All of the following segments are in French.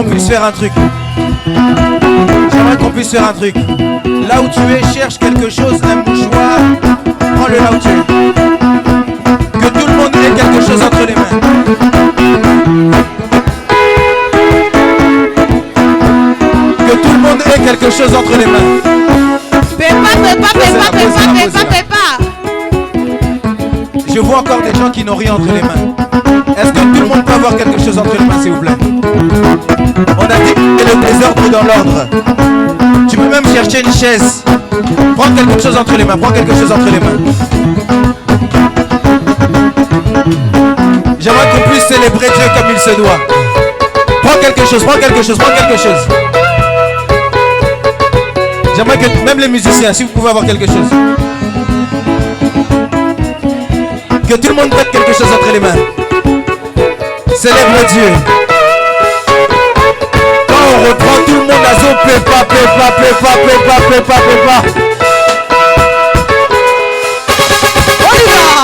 qu'on puisse faire un truc. J'aimerais qu'on puisse faire un truc. Là où tu es, cherche quelque chose, un mouchoir. Prends-le là où tu es. Que tout le monde ait quelque chose entre les mains. Que tout le monde ait quelque chose entre les mains. Je vois encore des gens qui n'ont rien entre les mains. Est-ce que tout le monde peut avoir quelque chose entre les mains, s'il vous plaît? On a dit que le désordre dans l'ordre. Tu peux même chercher une chaise. Prends quelque chose entre les mains. Prends quelque chose entre les mains. J'aimerais qu'on puisse célébrer Dieu comme il se doit. Prends quelque chose, prends quelque chose, prends quelque chose. J'aimerais que même les musiciens, si vous pouvez avoir quelque chose. Que tout le monde mette quelque chose entre les mains. Célèbre Dieu. Quand on reprend tout le monde à son pépa. On y va.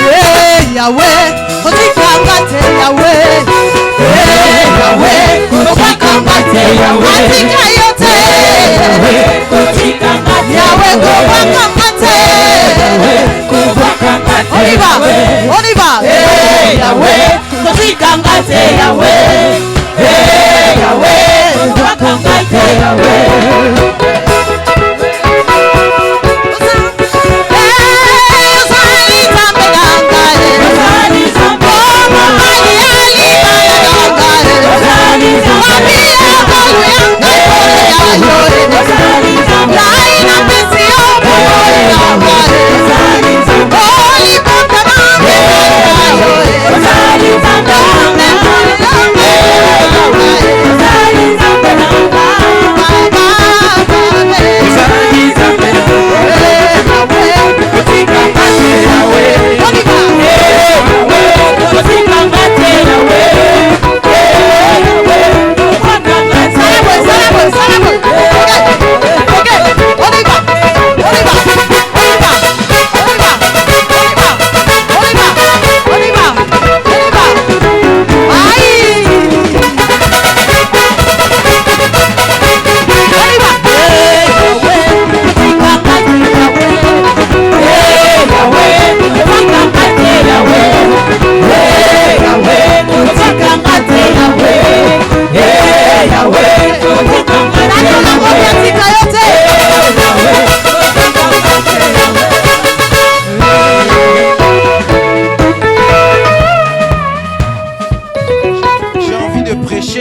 Yeah, Yahweh, Kotikangate Yahweh. Yeah, Yahweh, Kotikangate Yahweh. Atikayote. Yahweh, Kotikangate Yahweh. On y va, on y va. Hey Yahweh, Kotikangate Yahweh. Hey Yahweh, Kotikangate Yahweh.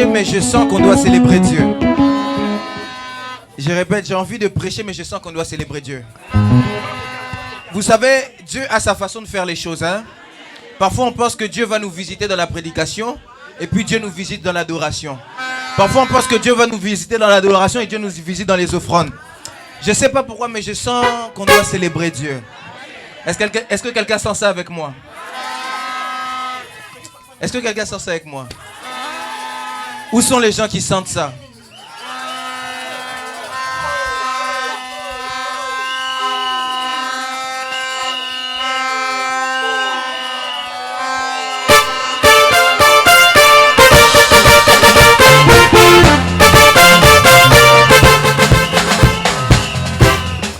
Mais je sens qu'on doit célébrer Dieu. Je répète, j'ai envie de prêcher, mais je sens qu'on doit célébrer Dieu. Vous savez, Dieu a sa façon de faire les choses. Hein? Parfois, on pense que Dieu va nous visiter dans la prédication, et puis Dieu nous visite dans l'adoration. Parfois, on pense que Dieu va nous visiter dans l'adoration, et Dieu nous visite dans les offrandes. Je ne sais pas pourquoi, mais je sens qu'on doit célébrer Dieu. Est-ce que quelqu'un sent ça avec moi? Est-ce que quelqu'un sent ça avec moi? Où sont les gens qui sentent ça?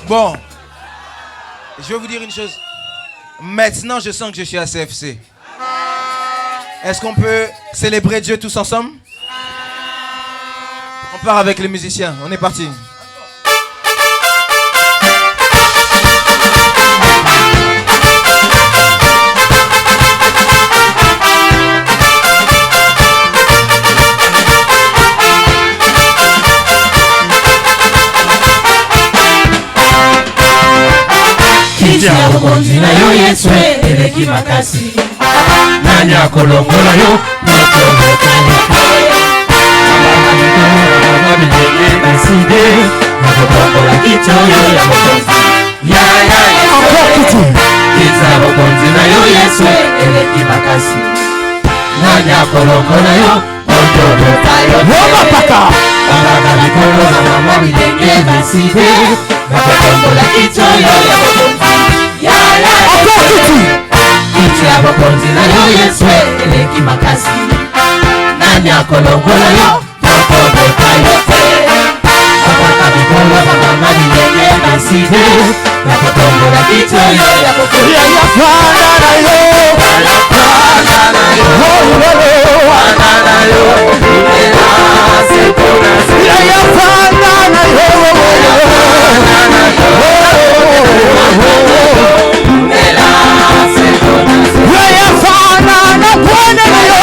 Bon, je vais vous dire une chose. Maintenant, je sens que je suis à CFC. Est-ce qu'on peut célébrer Dieu tous ensemble? On part avec les musiciens, on est parti. Kitia okonzi na yo Yeswe eleki makasi. Nani akolongola yo moto mokali. Naside nakotombola kitoyo ya mokonzi. Ya Yeswe kitia okonzi na yo Yeswe eleki makasi. Nani akolongola yo moto mokali. Woma paka Abaka mikolo na mama bilenge naside nakotombola kitoyo ya mokonzi. Ya Yeswe kitia okonzi na yo Yeswe eleki makasi. nanya kolongola yo nakobota yo te akota mikolo bamamani yenge naside nakotombola kicho yo yakokoya yafana na yo yafana na yo umela sekona yafana na yo umela sekona yafana na bwana na yo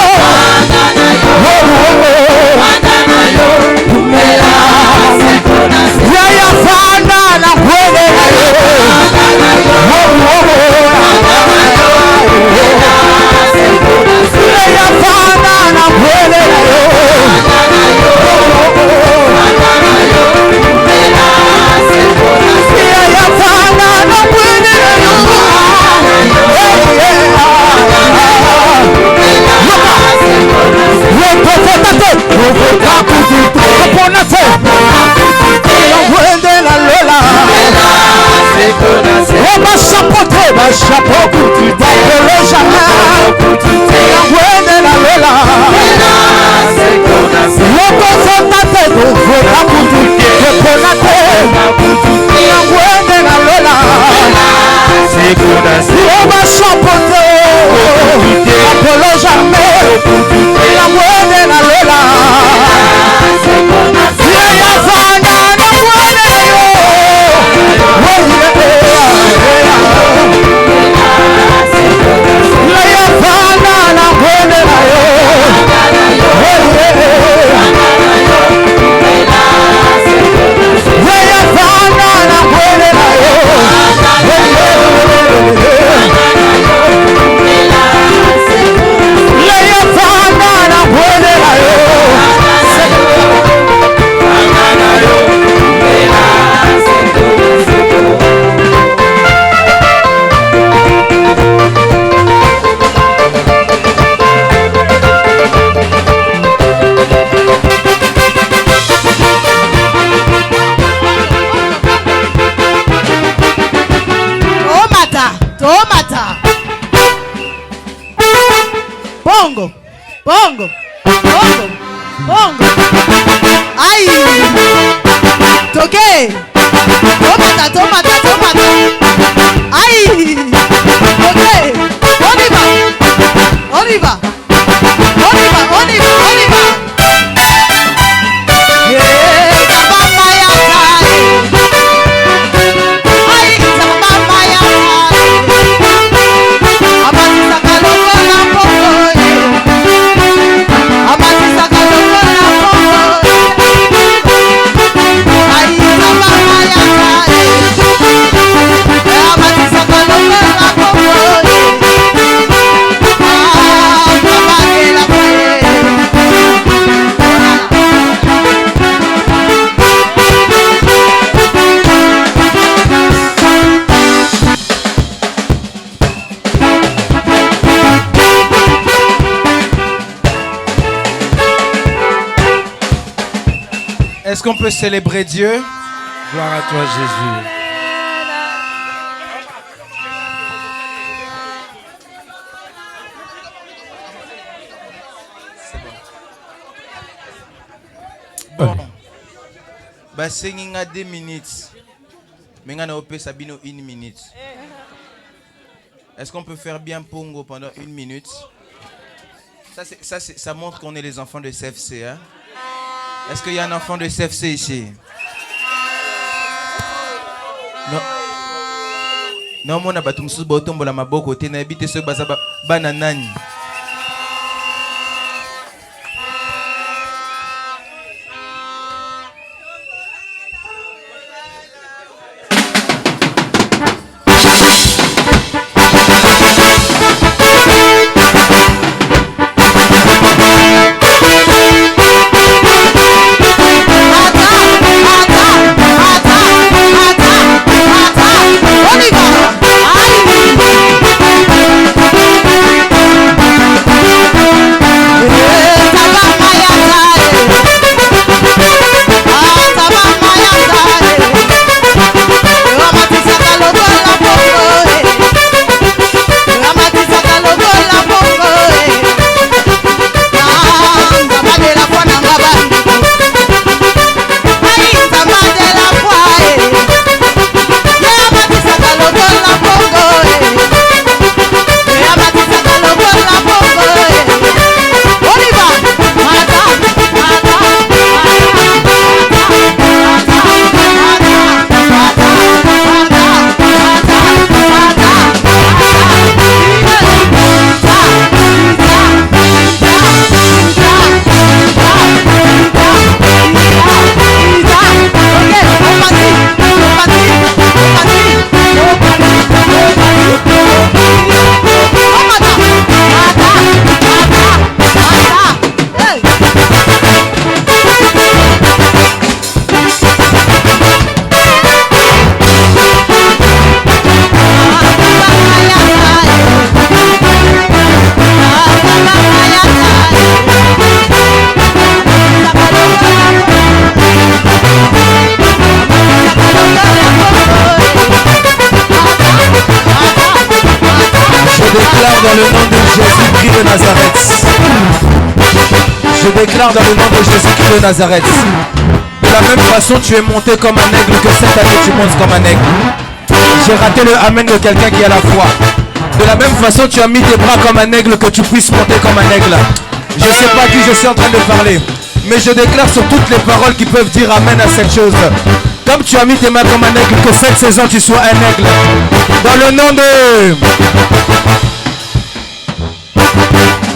Est-ce qu'on peut célébrer Dieu? Gloire à toi, Jésus. Bon. Bah, c'est 2 minutes. Mais on a Sabino 1 minute. Est-ce qu'on peut faire bien Pongo pendant 1 minute? Ça montre qu'on est les enfants de CFC. Hein? Est-ce qu'il y a un enfant de CFC ici? Non. Non, mon abatum sous bottom la maboko tenabite ce bazaba bananani. On y va. déclare dans le nom de Jésus-Christ de Nazareth. Je déclare dans le nom de Jésus-Christ de Nazareth. De la même façon, tu es monté comme un aigle, que cette année tu montes comme un aigle. J'ai raté le amen de quelqu'un qui a la foi. De la même façon, tu as mis tes bras comme un aigle, que tu puisses monter comme un aigle. Je ne sais pas qui je suis en train de parler, mais je déclare sur toutes les paroles qui peuvent dire amen à cette chose. Comme tu as mis tes mains comme un aigle, que cette saison tu sois un aigle. Dans le nom de...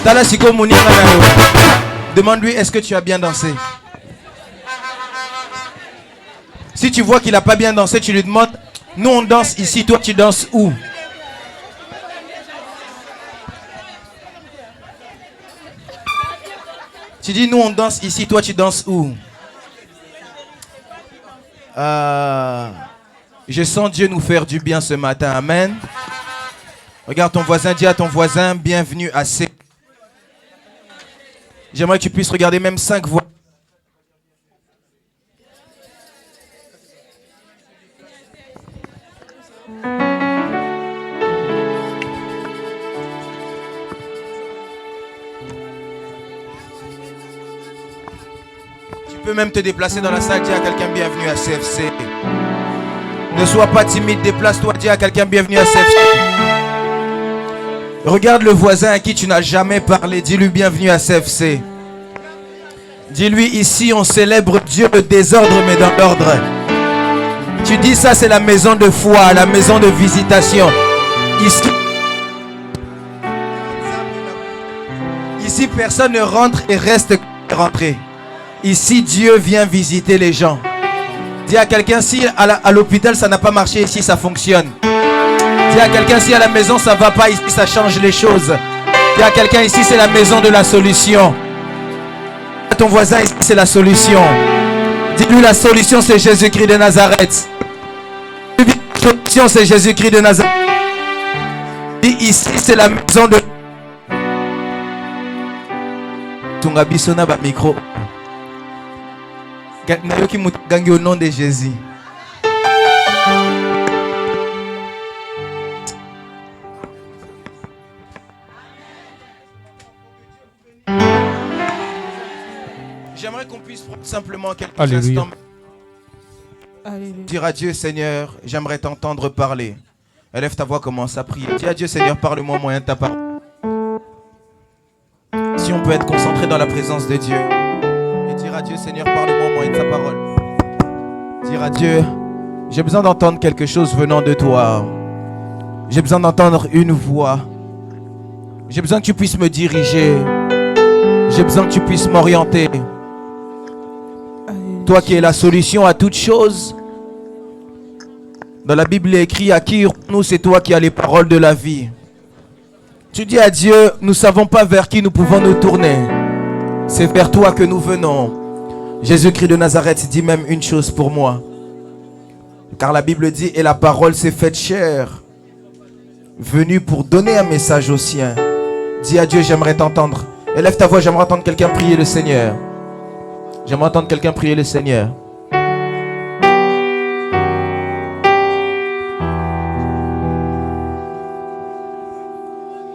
Talasiko Mouni Manao. Demande-lui, est-ce que tu as bien dansé? Si tu vois qu'il n'a pas bien dansé, tu lui demandes, nous on danse ici, toi tu danses où? Tu dis, nous on danse ici, toi tu danses où? Je sens Dieu nous faire du bien ce matin, amen. Regarde ton voisin, dis à ton voisin, bienvenue à C. J'aimerais que tu puisses regarder même 5 voix. Tu peux même te déplacer dans la salle, dis à quelqu'un bienvenue à CFC. Ne sois pas timide, déplace-toi, dis à quelqu'un bienvenue à CFC. Regarde le voisin à qui tu n'as jamais parlé, dis-lui bienvenue à CFC. Dis-lui ici on célèbre Dieu le désordre mais dans l'ordre. Tu dis ça c'est la maison de foi, la maison de visitation. Ici personne ne rentre et reste rentré. Ici Dieu vient visiter les gens. Dis à quelqu'un si à l'hôpital ça n'a pas marché, ici ça fonctionne. Dis à quelqu'un si à la maison ça va pas, ici ça change les choses. Dis à quelqu'un ici c'est la maison de la solution. À ton voisin ici c'est la solution. Dis-lui la solution c'est Jésus-Christ de Nazareth. La solution c'est Jésus-Christ de Nazareth. Dis ici c'est la maison de... Tunga bisona ba micro. Au nom de Jésus. J'aimerais qu'on puisse prendre simplement quelques instants. Dire à Dieu, Seigneur, j'aimerais t'entendre parler. Élève ta voix, commence à prier. Dis à Dieu, Seigneur, parle-moi au moyen de ta parole. Si on peut être concentré dans la présence de Dieu. Dire à Dieu, Seigneur, parle-moi au moyen de ta parole. Dire à Dieu, j'ai besoin d'entendre quelque chose venant de toi. J'ai besoin d'entendre une voix. J'ai besoin que tu puisses me diriger. J'ai besoin que tu puisses m'orienter. Toi qui es la solution à toute chose. Dans la Bible, il est écrit, à qui nous, c'est toi qui as les paroles de la vie. Tu dis à Dieu, nous ne savons pas vers qui nous pouvons nous tourner. C'est vers toi que nous venons. Jésus-Christ de Nazareth dit même une chose pour moi. Car la Bible dit, et la parole s'est faite chair, venue pour donner un message aux siens. Dis à Dieu, j'aimerais t'entendre. Élève ta voix, j'aimerais entendre quelqu'un prier le Seigneur. J'aimerais entendre quelqu'un prier le Seigneur.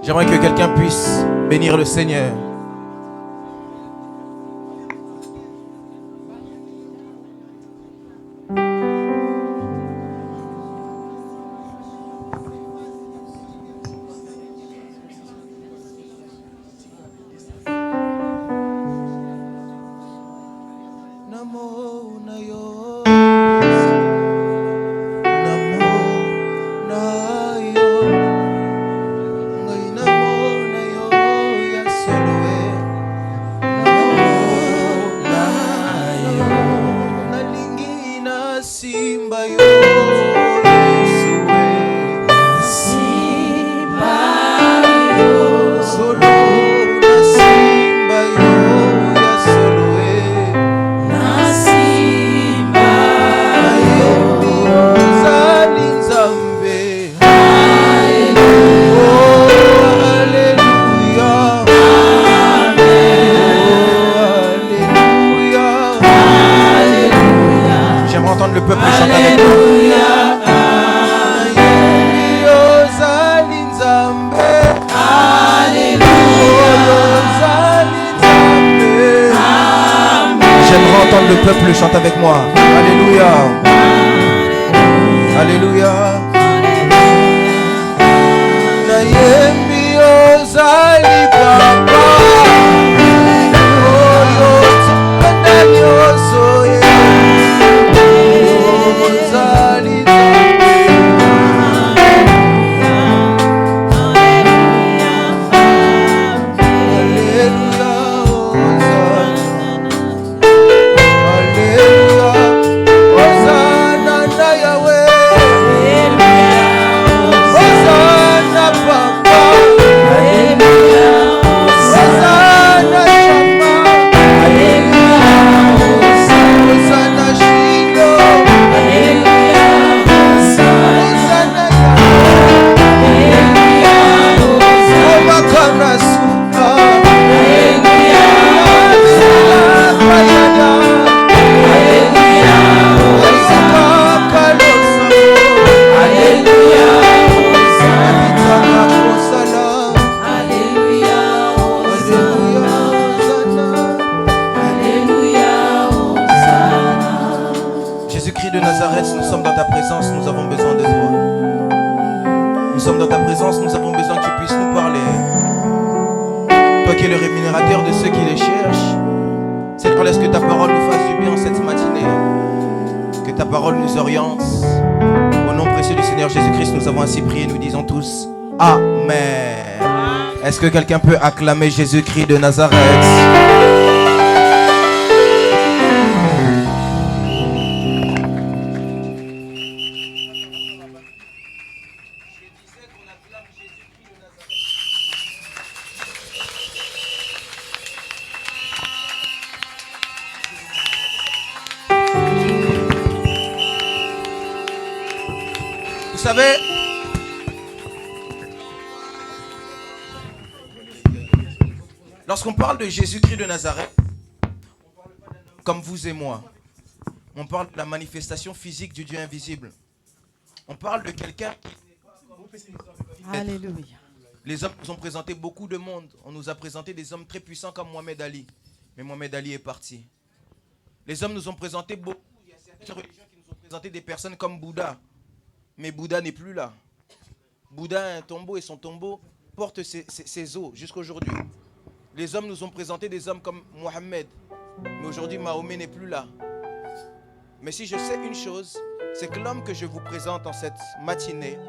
J'aimerais que quelqu'un puisse bénir le Seigneur. Alléluia, Alléluia, peuple chante avec moi. Alléluia. Alléluia. Nayemi ozali papa. Oyo tandani ozoye. Ozali Est-ce que quelqu'un peut acclamer Jésus-Christ de Nazareth? Vous savez, lorsqu'on parle de Jésus-Christ de Nazareth, on parle pas d'un homme comme vous et moi. On parle de la manifestation physique du Dieu invisible. On parle de quelqu'un qui n'est pas comme... Alléluia. Les hommes nous ont présenté beaucoup de monde. On nous a présenté des hommes très puissants comme Mohamed Ali. Mais Mohamed Ali est parti. Les hommes nous ont présenté beaucoup. Il y a certaines religions qui nous ont présenté des personnes comme Bouddha. Mais Bouddha n'est plus là. Bouddha a un tombeau et son tombeau porte ses os jusqu'à aujourd'hui. Les hommes nous ont présenté des hommes comme Mohammed. Mais aujourd'hui, Mahomet n'est plus là. Mais si je sais une chose, c'est que l'homme que je vous présente en cette matinée,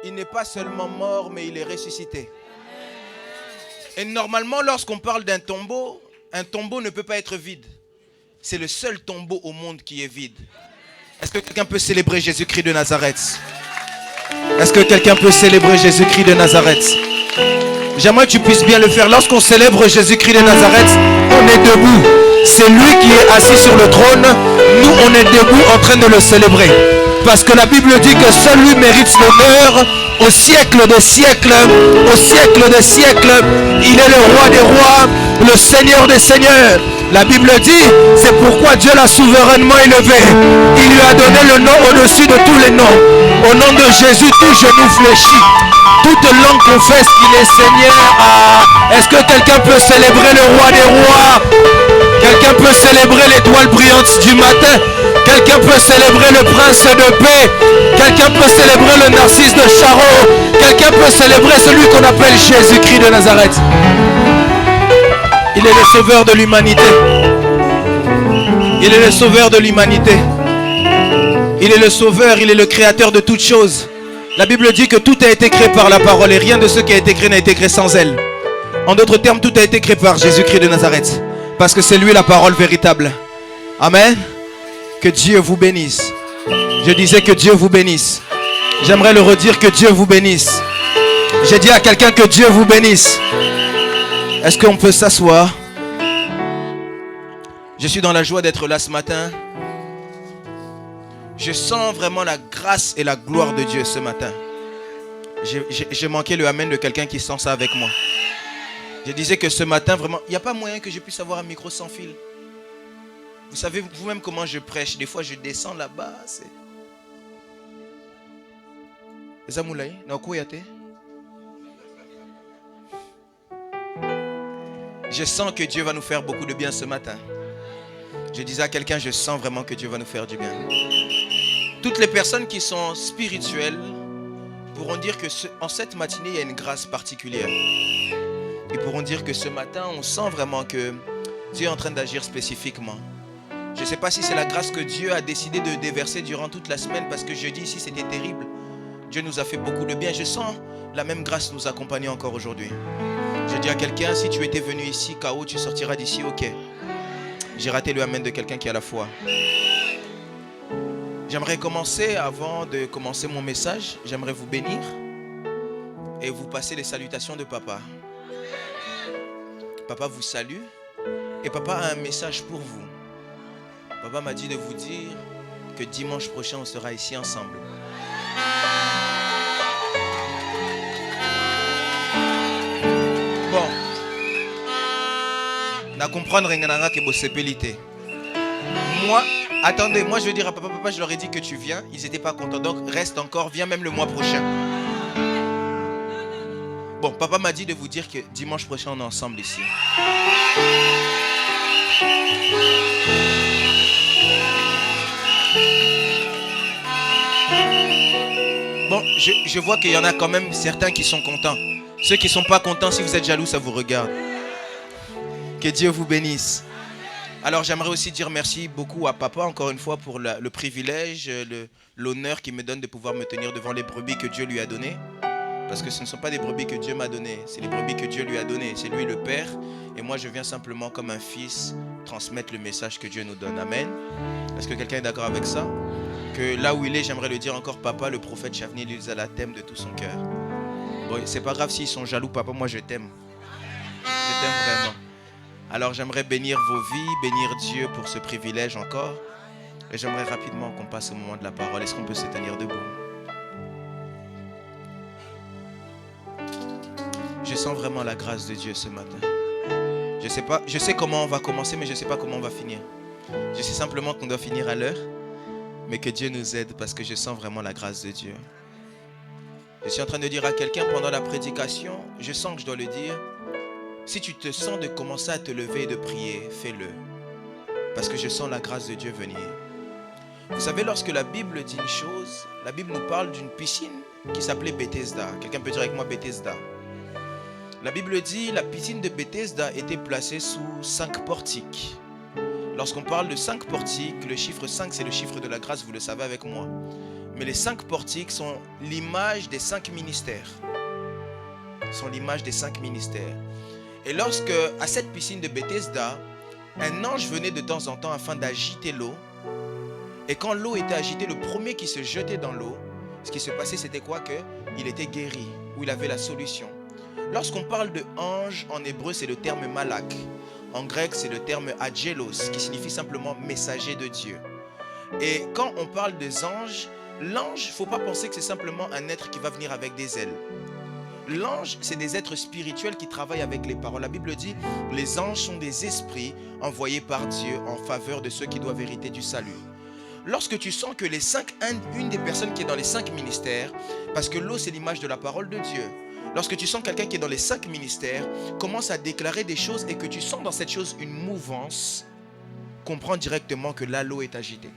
il n'est pas seulement mort, mais il est ressuscité. Et normalement, lorsqu'on parle d'un tombeau, un tombeau ne peut pas être vide. C'est le seul tombeau au monde qui est vide. Est-ce que quelqu'un peut célébrer Jésus-Christ de Nazareth? Est-ce que quelqu'un peut célébrer Jésus-Christ de Nazareth? J'aimerais que tu puisses bien le faire. Lorsqu'on célèbre Jésus-Christ de Nazareth, on est debout. C'est lui qui est assis sur le trône. Nous, on est debout en train de le célébrer. Parce que la Bible dit que seul lui mérite l'honneur au siècle des siècles. Au siècle des siècles, il est le roi des rois, le Seigneur des seigneurs. La Bible dit, c'est pourquoi Dieu l'a souverainement élevé. Il lui a donné le nom au-dessus de tous les noms. Au nom de Jésus, tout genou fléchit. Toute langue confesse qu'il est Seigneur. Est-ce que quelqu'un peut célébrer le roi des rois? Quelqu'un peut célébrer l'étoile brillante du matin? Quelqu'un peut célébrer le prince de paix? Quelqu'un peut célébrer le narcisse de Charo? Quelqu'un peut célébrer celui qu'on appelle Jésus-Christ de Nazareth? Il est le sauveur de l'humanité. Il est le sauveur de l'humanité. Il est le sauveur, il est le créateur de toutes choses. La Bible dit que tout a été créé par la parole et rien de ce qui a été créé n'a été créé sans elle. En d'autres termes, tout a été créé par Jésus-Christ de Nazareth. Parce que c'est lui la parole véritable. Amen. Que Dieu vous bénisse. Je disais que Dieu vous bénisse. J'aimerais le redire, que Dieu vous bénisse. J'ai dit à quelqu'un que Dieu vous bénisse. Est-ce qu'on peut s'asseoir? Je suis dans la joie d'être là ce matin. Je sens vraiment la grâce et la gloire de Dieu ce matin. J'ai manqué le amen de quelqu'un qui sent ça avec moi. Je disais que ce matin, vraiment, il n'y a pas moyen que je puisse avoir un micro sans fil. Vous savez vous-même comment je prêche. Des fois, je descends là-bas. Zamoulaye, Naokoyate. Je sens que Dieu va nous faire beaucoup de bien ce matin. Je disais à quelqu'un, je sens vraiment que Dieu va nous faire du bien. Toutes les personnes qui sont spirituelles pourront dire que en cette matinée, il y a une grâce particulière. Ils pourront dire que ce matin, on sent vraiment que Dieu est en train d'agir spécifiquement. Je ne sais pas si c'est la grâce que Dieu a décidé de déverser durant toute la semaine, parce que jeudi ici, c'était terrible. Dieu nous a fait beaucoup de bien. Je sens la même grâce nous accompagner encore aujourd'hui. Je dis à quelqu'un, si tu étais venu ici, KO, tu sortiras d'ici, ok. J'ai raté le amen de quelqu'un qui a la foi. J'aimerais commencer, avant de commencer mon message, j'aimerais vous bénir et vous passer les salutations de papa. Papa vous salue et papa a un message pour vous. Papa m'a dit de vous dire que dimanche prochain, on sera ici ensemble. Bon. Na comprendre que vous sepelité. Moi, attendez, moi je veux dire à papa, je leur ai dit que tu viens. Ils n'étaient pas contents, donc reste encore, viens même le mois prochain. Bon, papa m'a dit de vous dire que dimanche prochain, on est ensemble ici. Bon, je vois qu'il y en a quand même certains qui sont contents. Ceux qui ne sont pas contents, si vous êtes jaloux, ça vous regarde. Que Dieu vous bénisse. Alors j'aimerais aussi dire merci beaucoup à papa, encore une fois, pour le privilège, l'honneur qu'il me donne de pouvoir me tenir devant les brebis que Dieu lui a données. Parce que ce ne sont pas des brebis que Dieu m'a données, c'est les brebis que Dieu lui a données. C'est lui le Père, et moi je viens simplement comme un fils transmettre le message que Dieu nous donne. Amen. Est-ce que quelqu'un est d'accord avec ça? Que là où il est, j'aimerais le dire encore, papa, le prophète Chavni, il les a la t'aime de tout son cœur. Bon, c'est pas grave s'ils sont jaloux, papa, moi je t'aime. Je t'aime vraiment. Alors j'aimerais bénir vos vies, bénir Dieu pour ce privilège encore. Et j'aimerais rapidement qu'on passe au moment de la parole. Est-ce qu'on peut se tenir debout? Je sens vraiment la grâce de Dieu ce matin. Je sais comment on va commencer, mais je ne sais pas comment on va finir. Je sais simplement qu'on doit finir à l'heure, mais que Dieu nous aide parce que je sens vraiment la grâce de Dieu. Je suis en train de dire à quelqu'un pendant la prédication, je sens que je dois le dire, si tu te sens de commencer à te lever et de prier, fais-le. Parce que je sens la grâce de Dieu venir. Vous savez, lorsque la Bible dit une chose, la Bible nous parle d'une piscine qui s'appelait Bethesda. Quelqu'un peut dire avec moi Bethesda? La Bible dit, la piscine de Bethesda était placée sous 5 portiques. Lorsqu'on parle de 5 portiques, le chiffre 5 c'est le chiffre de la grâce, vous le savez avec moi. Mais les 5 portiques sont l'image des 5 ministères. Sont l'image des 5 ministères. Et lorsque, à cette piscine de Bethesda, un ange venait de temps en temps afin d'agiter l'eau. Et quand l'eau était agitée, le premier qui se jetait dans l'eau, ce qui se passait, c'était quoi? Qu'il était guéri, ou il avait la solution. Lorsqu'on parle de ange, en hébreu, c'est le terme malak. En grec, c'est le terme angelos, qui signifie simplement messager de Dieu. Et quand on parle des anges, l'ange, il ne faut pas penser que c'est simplement un être qui va venir avec des ailes. L'ange, c'est des êtres spirituels qui travaillent avec les paroles. La Bible dit, les anges sont des esprits envoyés par Dieu en faveur de ceux qui doivent hériter du salut. Lorsque tu sens que une des personnes qui est dans les 5 ministères, parce que l'eau c'est l'image de la parole de Dieu, lorsque tu sens quelqu'un qui est dans les 5 ministères, commence à déclarer des choses et que tu sens dans cette chose une mouvance, comprends directement que là l'eau est agitée.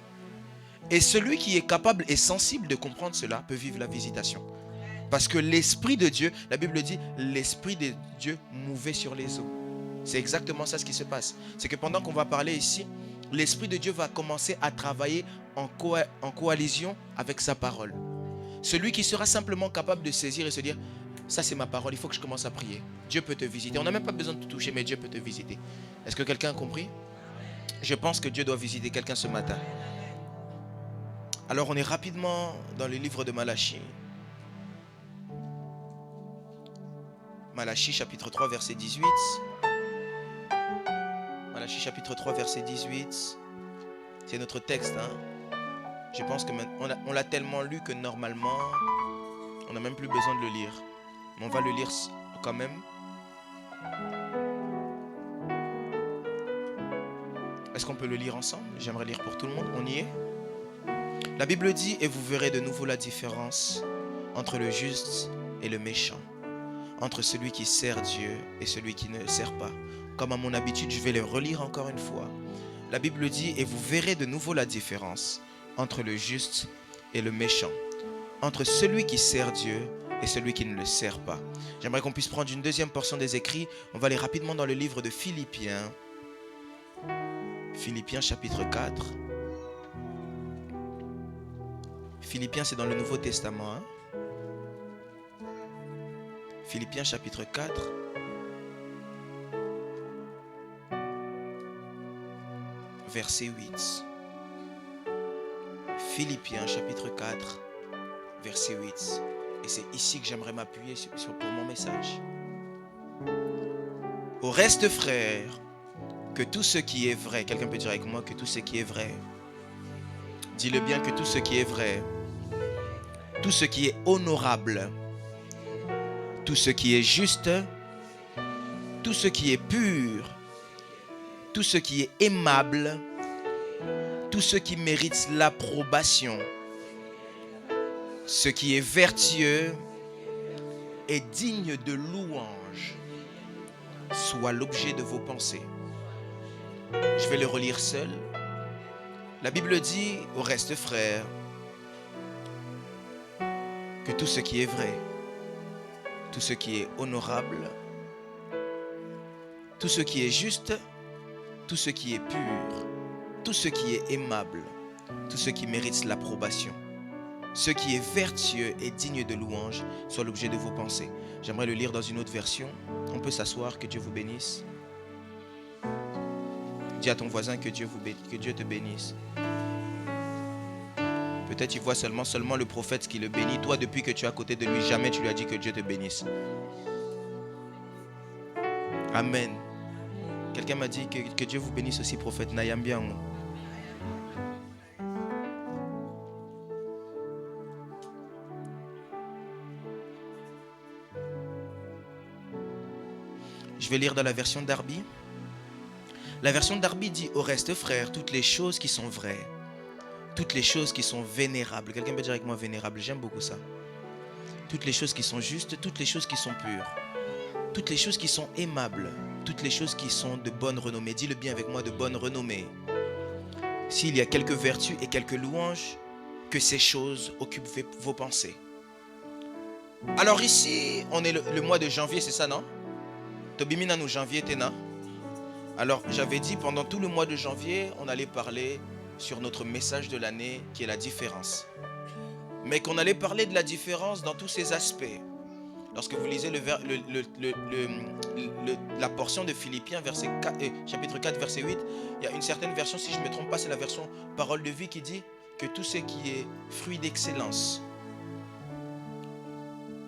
Et celui qui est capable et sensible de comprendre cela peut vivre la visitation. Parce que l'Esprit de Dieu, la Bible dit, l'Esprit de Dieu mouvait sur les eaux. C'est exactement ça ce qui se passe. C'est que pendant qu'on va parler ici, l'Esprit de Dieu va commencer à travailler en coalition avec sa parole. Celui qui sera simplement capable de saisir et se dire, ça c'est ma parole, il faut que je commence à prier. Dieu peut te visiter. On n'a même pas besoin de te toucher, mais Dieu peut te visiter. Est-ce que quelqu'un a compris? Je pense que Dieu doit visiter quelqu'un ce matin. Alors on est rapidement dans le livre de Malachie. Malachie chapitre 3 verset 18. Malachie chapitre 3 verset 18. C'est notre texte. Je pense qu'on l'a tellement lu que normalement, on n'a même plus besoin de le lire. Mais on va le lire quand même. Est-ce qu'on peut le lire ensemble? J'aimerais lire pour tout le monde. On y est? La Bible dit, et vous verrez de nouveau la différence entre le juste et le méchant, entre celui qui sert Dieu et celui qui ne le sert pas. Comme à mon habitude, je vais le relire encore une fois. La Bible dit, et vous verrez de nouveau la différence entre le juste et le méchant, entre celui qui sert Dieu et celui qui ne le sert pas. J'aimerais qu'on puisse prendre une deuxième portion des écrits. On va aller rapidement dans le livre de Philippiens. Philippiens chapitre 4. Philippiens, c'est dans le Nouveau Testament. Hein? Philippiens chapitre 4. Verset 8. Philippiens chapitre 4, verset 8. Et c'est ici que j'aimerais m'appuyer pour mon message. Au reste, frères, que tout ce qui est vrai, quelqu'un peut dire avec moi que tout ce qui est vrai, dis-le bien, que tout ce qui est vrai, tout ce qui est honorable, tout ce qui est juste, tout ce qui est pur, tout ce qui est aimable, tout ce qui mérite l'approbation, ce qui est vertueux et digne de louange, soit l'objet de vos pensées. Je vais le relire seul. La Bible dit, au reste, frères, que tout ce qui est vrai, tout ce qui est honorable, tout ce qui est juste, tout ce qui est pur, tout ce qui est aimable, tout ce qui mérite l'approbation, ce qui est vertueux et digne de louange, soit l'objet de vos pensées. J'aimerais le lire dans une autre version. On peut s'asseoir, que Dieu vous bénisse. Dis à ton voisin que Dieu te bénisse. Peut-être il voit seulement le prophète qui le bénit. Toi, depuis que tu es à côté de lui, jamais tu lui as dit que Dieu te bénisse. Amen. Quelqu'un m'a dit que Dieu vous bénisse aussi, prophète Nayambian. Je vais lire dans la version Darby. La version Darby dit, au reste, frères, toutes les choses qui sont vraies, toutes les choses qui sont vénérables. Quelqu'un peut dire avec moi vénérable, j'aime beaucoup ça. Toutes les choses qui sont justes, toutes les choses qui sont pures, toutes les choses qui sont aimables, toutes les choses qui sont de bonne renommée. Dis-le bien avec moi, de bonne renommée. S'il y a quelques vertus et quelques louanges, que ces choses occupent vos pensées. Alors ici, on est le mois de janvier, c'est ça, non? Tobimina nous janvier, Tena. Alors j'avais dit pendant tout le mois de janvier, on allait parler sur notre message de l'année qui est la différence. Mais qu'on allait parler de la différence dans tous ses aspects. Lorsque vous lisez la portion de Philippiens, chapitre 4, verset 8, il y a une certaine version, si je ne me trompe pas, c'est la version Parole de vie qui dit que tout ce qui est fruit d'excellence.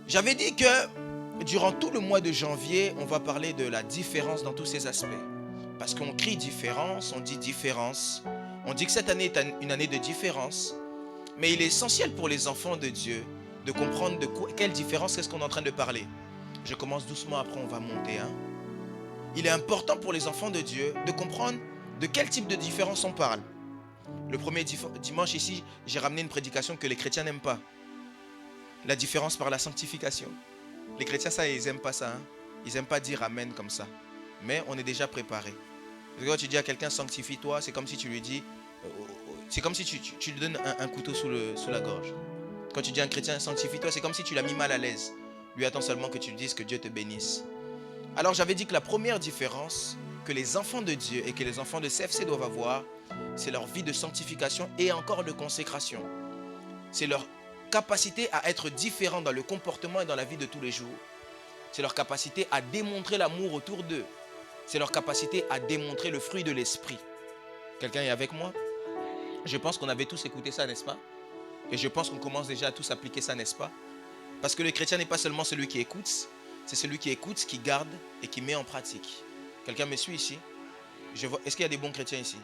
J'avais dit que durant tout le mois de janvier, on va parler de la différence dans tous ses aspects. Parce qu'on crie différence, on dit différence. On dit que cette année est une année de différence. Mais il est essentiel pour les enfants de Dieu de comprendre de quelle différence est-ce qu'on est en train de parler. Je commence doucement, après on va monter. Hein. Il est important pour les enfants de Dieu de comprendre de quel type de différence on parle. Le premier dimanche ici, j'ai ramené une prédication que les chrétiens n'aiment pas. La différence par la sanctification. Les chrétiens, ça, ils n'aiment pas ça. Hein. Ils n'aiment pas dire amen comme ça. Mais on est déjà préparé. Quand tu dis à quelqu'un sanctifie-toi, c'est comme si tu lui dis, c'est comme si tu lui donnes un couteau sous la gorge. Quand tu dis à un chrétien sanctifie-toi, c'est comme si tu l'as mis mal à l'aise. Lui attend seulement que tu lui dises que Dieu te bénisse. Alors j'avais dit que la première différence que les enfants de Dieu et que les enfants de CFC doivent avoir, c'est leur vie de sanctification et encore de consécration. C'est leur capacité à être différents dans le comportement et dans la vie de tous les jours. C'est leur capacité à démontrer l'amour autour d'eux. C'est leur capacité à démontrer le fruit de l'esprit. Quelqu'un est avec moi? Je pense qu'on avait tous écouté ça, n'est-ce pas? Et je pense qu'on commence déjà à tous appliquer ça, n'est-ce pas? Parce que le chrétien n'est pas seulement celui qui écoute, c'est celui qui écoute, qui garde et qui met en pratique. Quelqu'un me suit ici? Est-ce qu'il y a des bons chrétiens ici?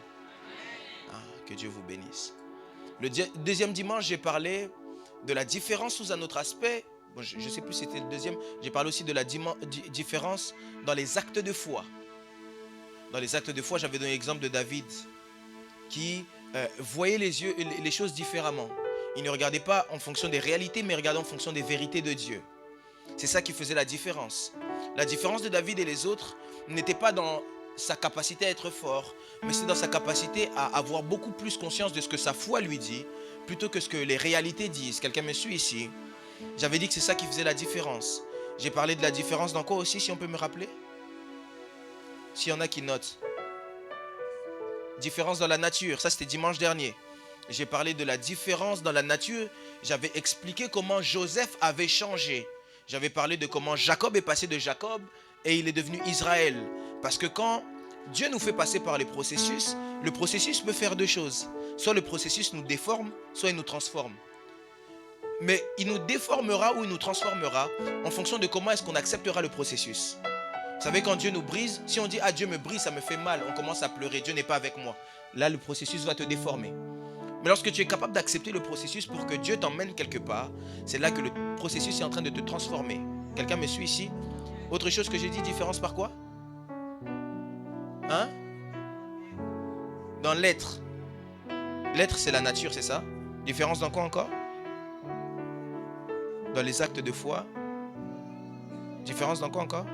Ah, que Dieu vous bénisse. Le deuxième dimanche, j'ai parlé de la différence sous un autre aspect. Bon, je ne sais plus si c'était le deuxième. J'ai parlé aussi de la différence dans les actes de foi. Dans les actes de foi, j'avais donné l'exemple de David qui voyait les choses différemment. Il ne regardait pas en fonction des réalités, mais il regardait en fonction des vérités de Dieu. C'est ça qui faisait la différence. La différence de David et les autres n'était pas dans sa capacité à être fort, mais c'est dans sa capacité à avoir beaucoup plus conscience de ce que sa foi lui dit, plutôt que ce que les réalités disent. Quelqu'un me suit ici? J'avais dit que c'est ça qui faisait la différence. J'ai parlé de la différence dans quoi aussi, si on peut me rappeler? S'il y en a qui notent. Différence dans la nature, ça c'était dimanche dernier. J'ai parlé de la différence dans la nature. J'avais expliqué comment Joseph avait changé. J'avais parlé de comment Jacob est passé de Jacob et il est devenu Israël. Parce que quand Dieu nous fait passer par le processus peut faire deux choses. Soit le processus nous déforme, soit il nous transforme. Mais il nous déformera ou il nous transformera en fonction de comment est-ce qu'on acceptera le processus. Vous savez, quand Dieu nous brise, si on dit « Ah, Dieu me brise, ça me fait mal », on commence à pleurer, Dieu n'est pas avec moi. Là, le processus va te déformer. Mais lorsque tu es capable d'accepter le processus pour que Dieu t'emmène quelque part, c'est là que le processus est en train de te transformer. Quelqu'un me suit ici? Autre chose que j'ai dit, différence par quoi? Hein? Dans l'être. L'être, c'est la nature, c'est ça? Différence dans quoi encore? Dans les actes de foi. Différence dans quoi encore?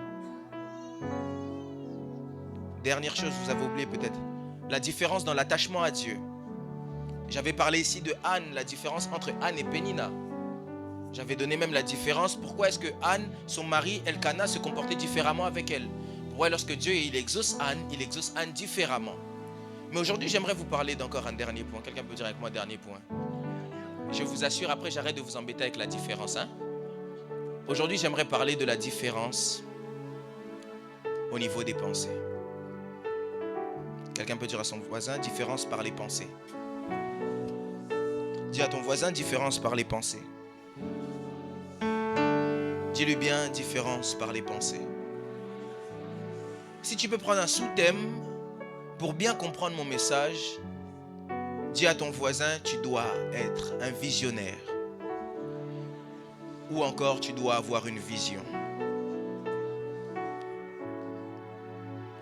Dernière chose, vous avez oublié peut-être. La différence dans l'attachement à Dieu. J'avais parlé ici de Anne, la différence entre Anne et Pénina. J'avais donné même la différence. Pourquoi est-ce que Anne, son mari, Elkana, se comportait différemment avec elle? Pourquoi lorsque Dieu il exauce Anne différemment. Mais aujourd'hui, j'aimerais vous parler d'encore un dernier point. Quelqu'un peut dire avec moi dernier point? Je vous assure, après j'arrête de vous embêter avec la différence. Hein? Aujourd'hui, j'aimerais parler de la différence au niveau des pensées. Quelqu'un peut dire à son voisin, différence par les pensées. Dis à ton voisin, différence par les pensées. Dis-lui bien, différence par les pensées. Si tu peux prendre un sous-thème pour bien comprendre mon message, dis à ton voisin, tu dois être un visionnaire. Ou encore, tu dois avoir une vision.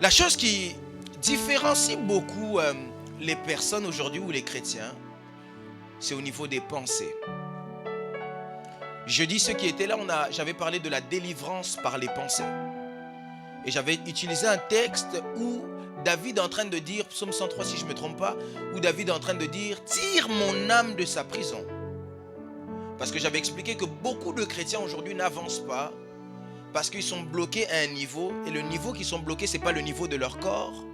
La chose qui différencie beaucoup les personnes aujourd'hui ou les chrétiens, c'est au niveau des pensées. Jeudi, ceux qui étaient là, j'avais parlé de la délivrance par les pensées. Et j'avais utilisé un texte où David est en train de dire, psaume 103 si je ne me trompe pas, où David est en train de dire, tire mon âme de sa prison. Parce que j'avais expliqué que beaucoup de chrétiens aujourd'hui n'avancent pas parce qu'ils sont bloqués à un niveau, et le niveau qu'ils sont bloqués, ce n'est pas le niveau de leur corps,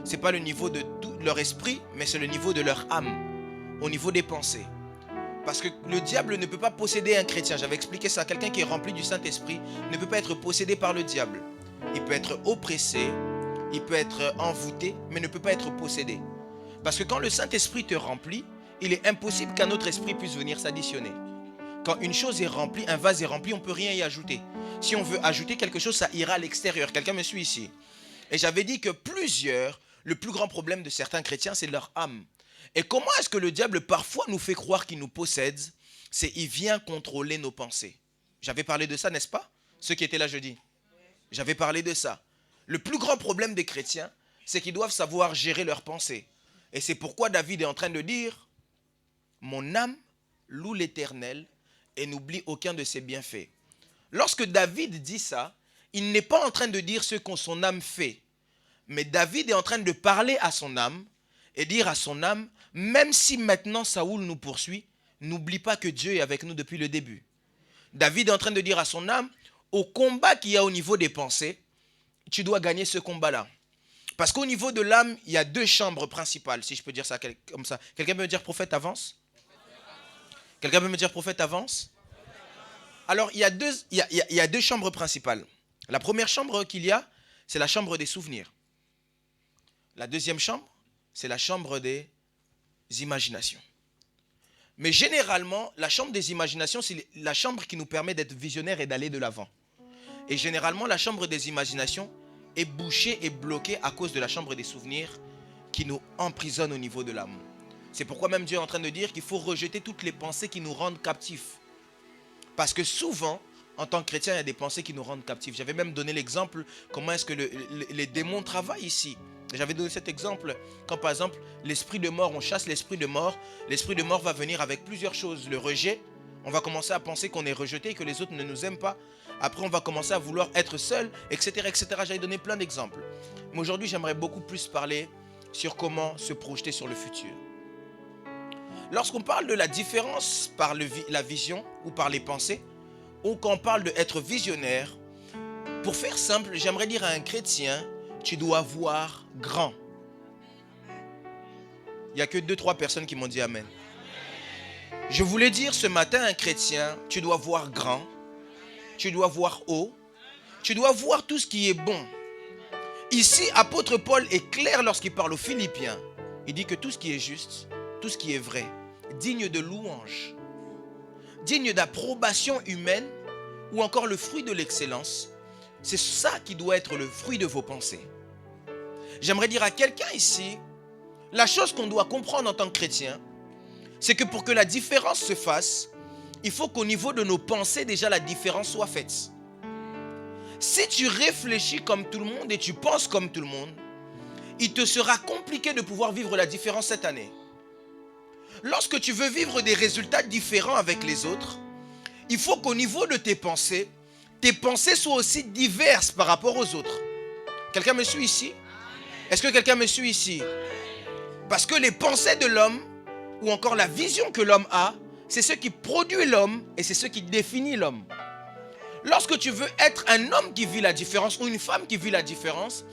ce n'est pas le niveau de tout leur esprit, mais c'est le niveau de leur âme, au niveau des pensées. Parce que le diable ne peut pas posséder un chrétien. J'avais expliqué ça. Quelqu'un qui est rempli du Saint-Esprit ne peut pas être possédé par le diable. Il peut être oppressé, il peut être envoûté, mais ne peut pas être possédé. Parce que quand le Saint-Esprit te remplit, il est impossible qu'un autre esprit puisse venir s'additionner. Quand une chose est remplie, un vase est rempli, on ne peut rien y ajouter. Si on veut ajouter quelque chose, ça ira à l'extérieur. Quelqu'un me suit ici? Et j'avais dit que le plus grand problème de certains chrétiens, c'est leur âme. Et comment est-ce que le diable parfois nous fait croire qu'il nous possède? C'est qu'il vient contrôler nos pensées. J'avais parlé de ça, n'est-ce pas? Ceux qui étaient là jeudi. J'avais parlé de ça. Le plus grand problème des chrétiens, c'est qu'ils doivent savoir gérer leurs pensées. Et c'est pourquoi David est en train de dire, mon âme loue l'Éternel et n'oublie aucun de ses bienfaits. Lorsque David dit ça, il n'est pas en train de dire ce que son âme fait. Mais David est en train de parler à son âme et dire à son âme, même si maintenant Saoul nous poursuit, n'oublie pas que Dieu est avec nous depuis le début. David est en train de dire à son âme, au combat qu'il y a au niveau des pensées, tu dois gagner ce combat-là. Parce qu'au niveau de l'âme, il y a deux chambres principales, si je peux dire ça comme ça. Quelqu'un peut me dire prophète avance? Quelqu'un peut me dire prophète avance? Alors, il y a deux chambres principales. La première chambre qu'il y a, c'est la chambre des souvenirs. La deuxième chambre, c'est la chambre des imaginations. Mais généralement, la chambre des imaginations, c'est la chambre qui nous permet d'être visionnaires et d'aller de l'avant. Et généralement, la chambre des imaginations est bouchée et bloquée à cause de la chambre des souvenirs qui nous emprisonne au niveau de l'âme. C'est pourquoi même Dieu est en train de dire qu'il faut rejeter toutes les pensées qui nous rendent captifs. Parce que souvent, en tant que chrétien, il y a des pensées qui nous rendent captifs. J'avais même donné l'exemple, comment est-ce que les démons travaillent ici. J'avais donné cet exemple, quand par exemple, l'esprit de mort, on chasse l'esprit de mort va venir avec plusieurs choses. Le rejet, on va commencer à penser qu'on est rejeté et que les autres ne nous aiment pas. Après, on va commencer à vouloir être seul, etc., etc. J'allais donner plein d'exemples. Mais aujourd'hui, j'aimerais beaucoup plus parler sur comment se projeter sur le futur. Lorsqu'on parle de la différence par la vision ou par les pensées, ou quand on parle d'être visionnaire, pour faire simple, j'aimerais dire à un chrétien, tu dois voir grand. Il n'y a que 2-3 personnes qui m'ont dit Amen. Je voulais dire ce matin à un chrétien, tu dois voir grand, tu dois voir haut, tu dois voir tout ce qui est bon. Ici, apôtre Paul est clair lorsqu'il parle aux Philippiens. Il dit que tout ce qui est juste, tout ce qui est vrai, digne de louange, digne d'approbation humaine ou encore le fruit de l'excellence, c'est ça qui doit être le fruit de vos pensées. J'aimerais dire à quelqu'un ici, la chose qu'on doit comprendre en tant que chrétien, c'est que pour que la différence se fasse, il faut qu'au niveau de nos pensées, déjà la différence soit faite. Si tu réfléchis comme tout le monde et tu penses comme tout le monde, il te sera compliqué de pouvoir vivre la différence cette année. Lorsque tu veux vivre des résultats différents avec les autres, il faut qu'au niveau de tes pensées soient aussi diverses par rapport aux autres. Quelqu'un me suit ici? Est-ce que quelqu'un me suit ici? Parce que les pensées de l'homme, ou encore la vision que l'homme a, c'est ce qui produit l'homme et c'est ce qui définit l'homme. Lorsque tu veux être un homme qui vit la différence ou une femme qui vit la différence,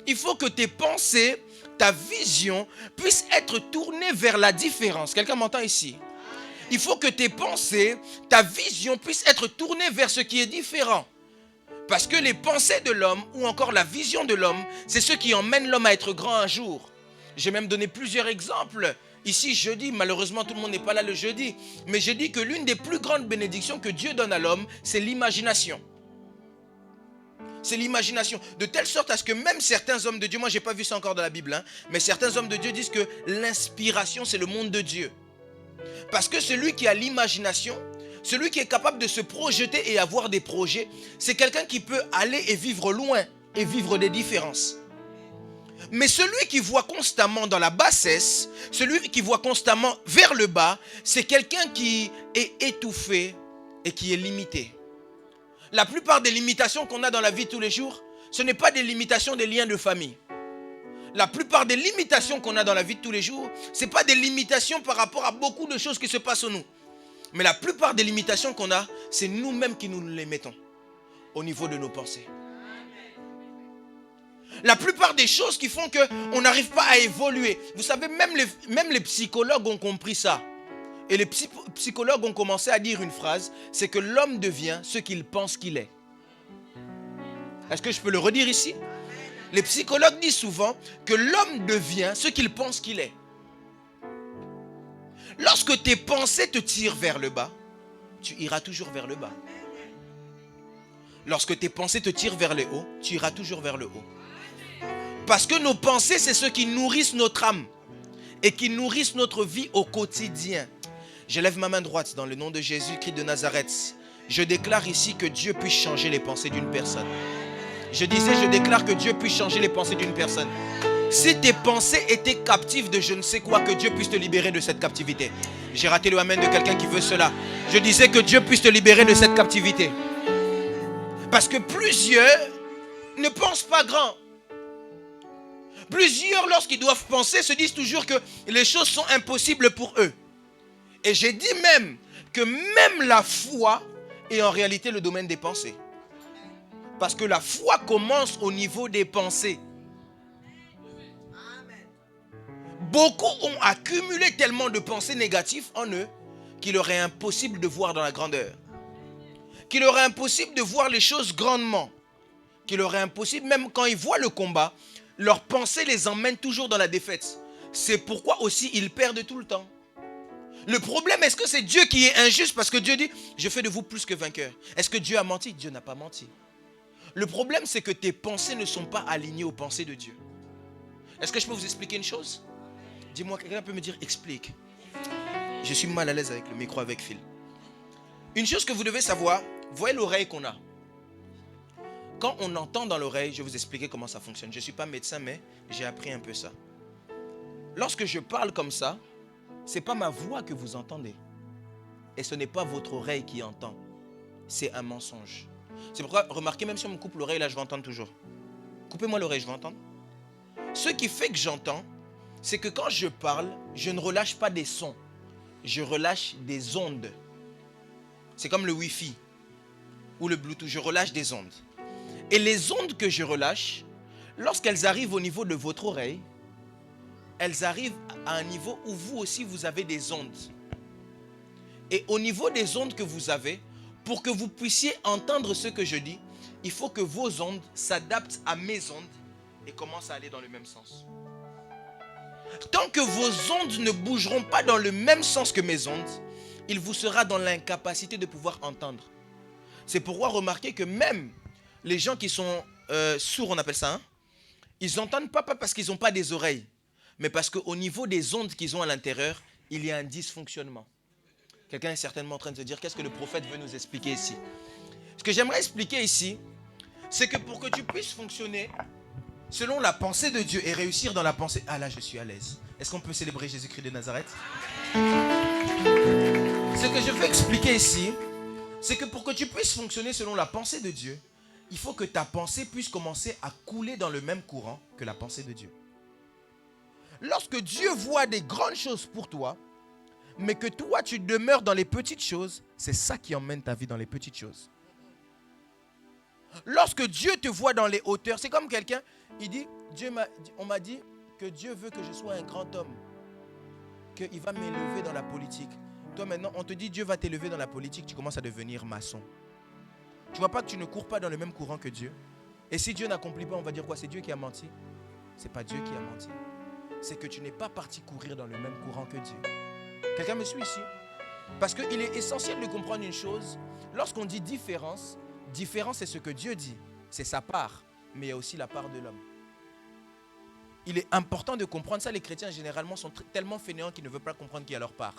il faut que tes pensées, ta vision puisse être tournée vers la différence. Quelqu'un m'entend ici? Il faut que tes pensées, ta vision puisse être tournée vers ce qui est différent. Parce que les pensées de l'homme ou encore la vision de l'homme, c'est ce qui emmène l'homme à être grand un jour. J'ai même donné plusieurs exemples. Ici, jeudi, malheureusement, tout le monde n'est pas là le jeudi. Mais j'ai dit que l'une des plus grandes bénédictions que Dieu donne à l'homme, c'est l'imagination. C'est l'imagination. De telle sorte à ce que même certains hommes de Dieu, moi, je n'ai pas vu ça encore dans la Bible, hein, mais certains hommes de Dieu disent que l'inspiration, c'est le monde de Dieu. Parce que celui qui a l'imagination, celui qui est capable de se projeter et avoir des projets, c'est quelqu'un qui peut aller et vivre loin et vivre des différences. Mais celui qui voit constamment dans la bassesse, celui qui voit constamment vers le bas, c'est quelqu'un qui est étouffé et qui est limité. La plupart des limitations qu'on a dans la vie tous les jours, ce n'est pas des limitations des liens de famille. La plupart des limitations qu'on a dans la vie de tous les jours, ce n'est pas des limitations par rapport à beaucoup de choses qui se passent en nous. Mais la plupart des limitations qu'on a, c'est nous-mêmes qui nous les mettons au niveau de nos pensées. La plupart des choses qui font qu'on n'arrive pas à évoluer. Vous savez, même les psychologues ont compris ça. Et les psychologues ont commencé à dire une phrase, c'est que l'homme devient ce qu'il pense qu'il est. Est-ce que je peux le redire ici? Les psychologues disent souvent que l'homme devient ce qu'il pense qu'il est. Lorsque tes pensées te tirent vers le bas, tu iras toujours vers le bas. Lorsque tes pensées te tirent vers le haut, tu iras toujours vers le haut. Parce que nos pensées, c'est ce qui nourrissent notre âme et qui nourrissent notre vie au quotidien. Je lève ma main droite dans le nom de Jésus-Christ de Nazareth. Je déclare ici que Dieu puisse changer les pensées d'une personne. Je déclare que Dieu puisse changer les pensées d'une personne. Si tes pensées étaient captives de je ne sais quoi, que Dieu puisse te libérer de cette captivité. J'ai raté le amen de quelqu'un qui veut cela. Je disais que Dieu puisse te libérer de cette captivité. Parce que plusieurs ne pensent pas grand. Plusieurs, lorsqu'ils doivent penser, se disent toujours que les choses sont impossibles pour eux. Et j'ai dit même que même la foi est en réalité le domaine des pensées. Parce que la foi commence au niveau des pensées. Beaucoup ont accumulé tellement de pensées négatives en eux qu'il leur est impossible de voir dans la grandeur. Qu'il leur est impossible de voir les choses grandement. Qu'il leur est impossible, même quand ils voient le combat, leurs pensées les emmènent toujours dans la défaite. C'est pourquoi aussi ils perdent tout le temps. Le problème, est-ce que c'est Dieu qui est injuste? Parce que Dieu dit, je fais de vous plus que vainqueurs. Est-ce que Dieu a menti? Dieu n'a pas menti. Le problème, c'est que tes pensées ne sont pas alignées aux pensées de Dieu. Est-ce que je peux vous expliquer une chose? Dis-moi, quelqu'un peut me dire, explique. Je suis mal à l'aise avec le micro avec fil. Une chose que vous devez savoir, voyez l'oreille qu'on a. Quand on entend dans l'oreille, je vais vous expliquer comment ça fonctionne. Je ne suis pas médecin, mais j'ai appris un peu ça. Lorsque je parle comme ça, ce n'est pas ma voix que vous entendez. Et ce n'est pas votre oreille qui entend. C'est un mensonge. C'est pourquoi, remarquez, même si on me coupe l'oreille, là, je vais entendre toujours. Coupez-moi l'oreille, je vais entendre. Ce qui fait que j'entends, c'est que quand je parle, je ne relâche pas des sons. Je relâche des ondes. C'est comme le Wi-Fi ou le Bluetooth, je relâche des ondes. Et les ondes que je relâche, lorsqu'elles arrivent au niveau de votre oreille, elles arrivent à un niveau où vous aussi vous avez des ondes. Et au niveau des ondes que vous avez, pour que vous puissiez entendre ce que je dis, il faut que vos ondes s'adaptent à mes ondes et commencent à aller dans le même sens. Tant que vos ondes ne bougeront pas dans le même sens que mes ondes, il vous sera dans l'incapacité de pouvoir entendre. C'est pourquoi remarquez que même les gens qui sont sourds, on appelle ça, hein, ils n'entendent pas parce qu'ils n'ont pas des oreilles, mais parce qu'au niveau des ondes qu'ils ont à l'intérieur, il y a un dysfonctionnement. Quelqu'un est certainement en train de se dire, qu'est-ce que le prophète veut nous expliquer ici? Ce que j'aimerais expliquer ici, c'est que pour que tu puisses fonctionner selon la pensée de Dieu et réussir dans la pensée... Ah là, je suis à l'aise. Est-ce qu'on peut célébrer Jésus-Christ de Nazareth? Ce que je veux expliquer ici, c'est que pour que tu puisses fonctionner selon la pensée de Dieu, il faut que ta pensée puisse commencer à couler dans le même courant que la pensée de Dieu. Lorsque Dieu voit des grandes choses pour toi, mais que toi tu demeures dans les petites choses, c'est ça qui emmène ta vie dans les petites choses. Lorsque Dieu te voit dans les hauteurs, c'est comme quelqu'un, il dit, on m'a dit que Dieu veut que je sois un grand homme, qu'il va m'élever dans la politique. Toi maintenant, on te dit Dieu va t'élever dans la politique, tu commences à devenir maçon. Tu vois pas que tu ne cours pas dans le même courant que Dieu? Et si Dieu n'accomplit pas, on va dire quoi? C'est Dieu qui a menti? C'est pas Dieu qui a menti. C'est que tu n'es pas parti courir dans le même courant que Dieu. Quelqu'un me suit ici? Parce qu'il est essentiel de comprendre une chose. Lorsqu'on dit différence, différence c'est ce que Dieu dit. C'est sa part, mais il y a aussi la part de l'homme. Il est important de comprendre ça. Les chrétiens généralement sont tellement fainéants qu'ils ne veulent pas comprendre qu'il y a leur part.